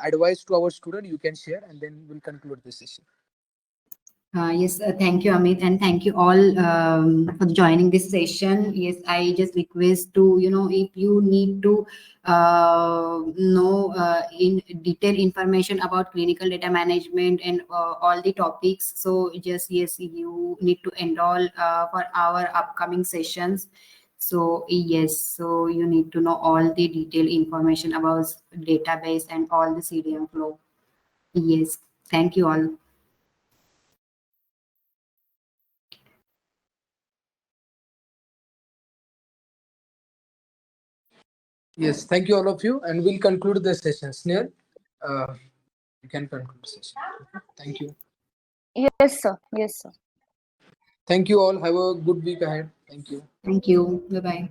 [SPEAKER 2] advice to our student? You can share, and then we'll conclude this session.
[SPEAKER 1] Yes, thank you, Amit, and thank you all for joining this session. Yes, I just request to, if you need to know in detailed information about clinical data management and all the topics, so just, yes, you need to enroll for our upcoming sessions. So yes, so you need to know all the detailed information about database and all the CDM flow. Yes, thank you all.
[SPEAKER 2] Yes, thank you all of you, and we'll conclude the session. Snail, you can conclude the session. Okay? Thank you.
[SPEAKER 7] Yes, sir. Yes, sir.
[SPEAKER 2] Thank you all. Have a good week ahead. Thank you.
[SPEAKER 1] Thank you. Bye bye.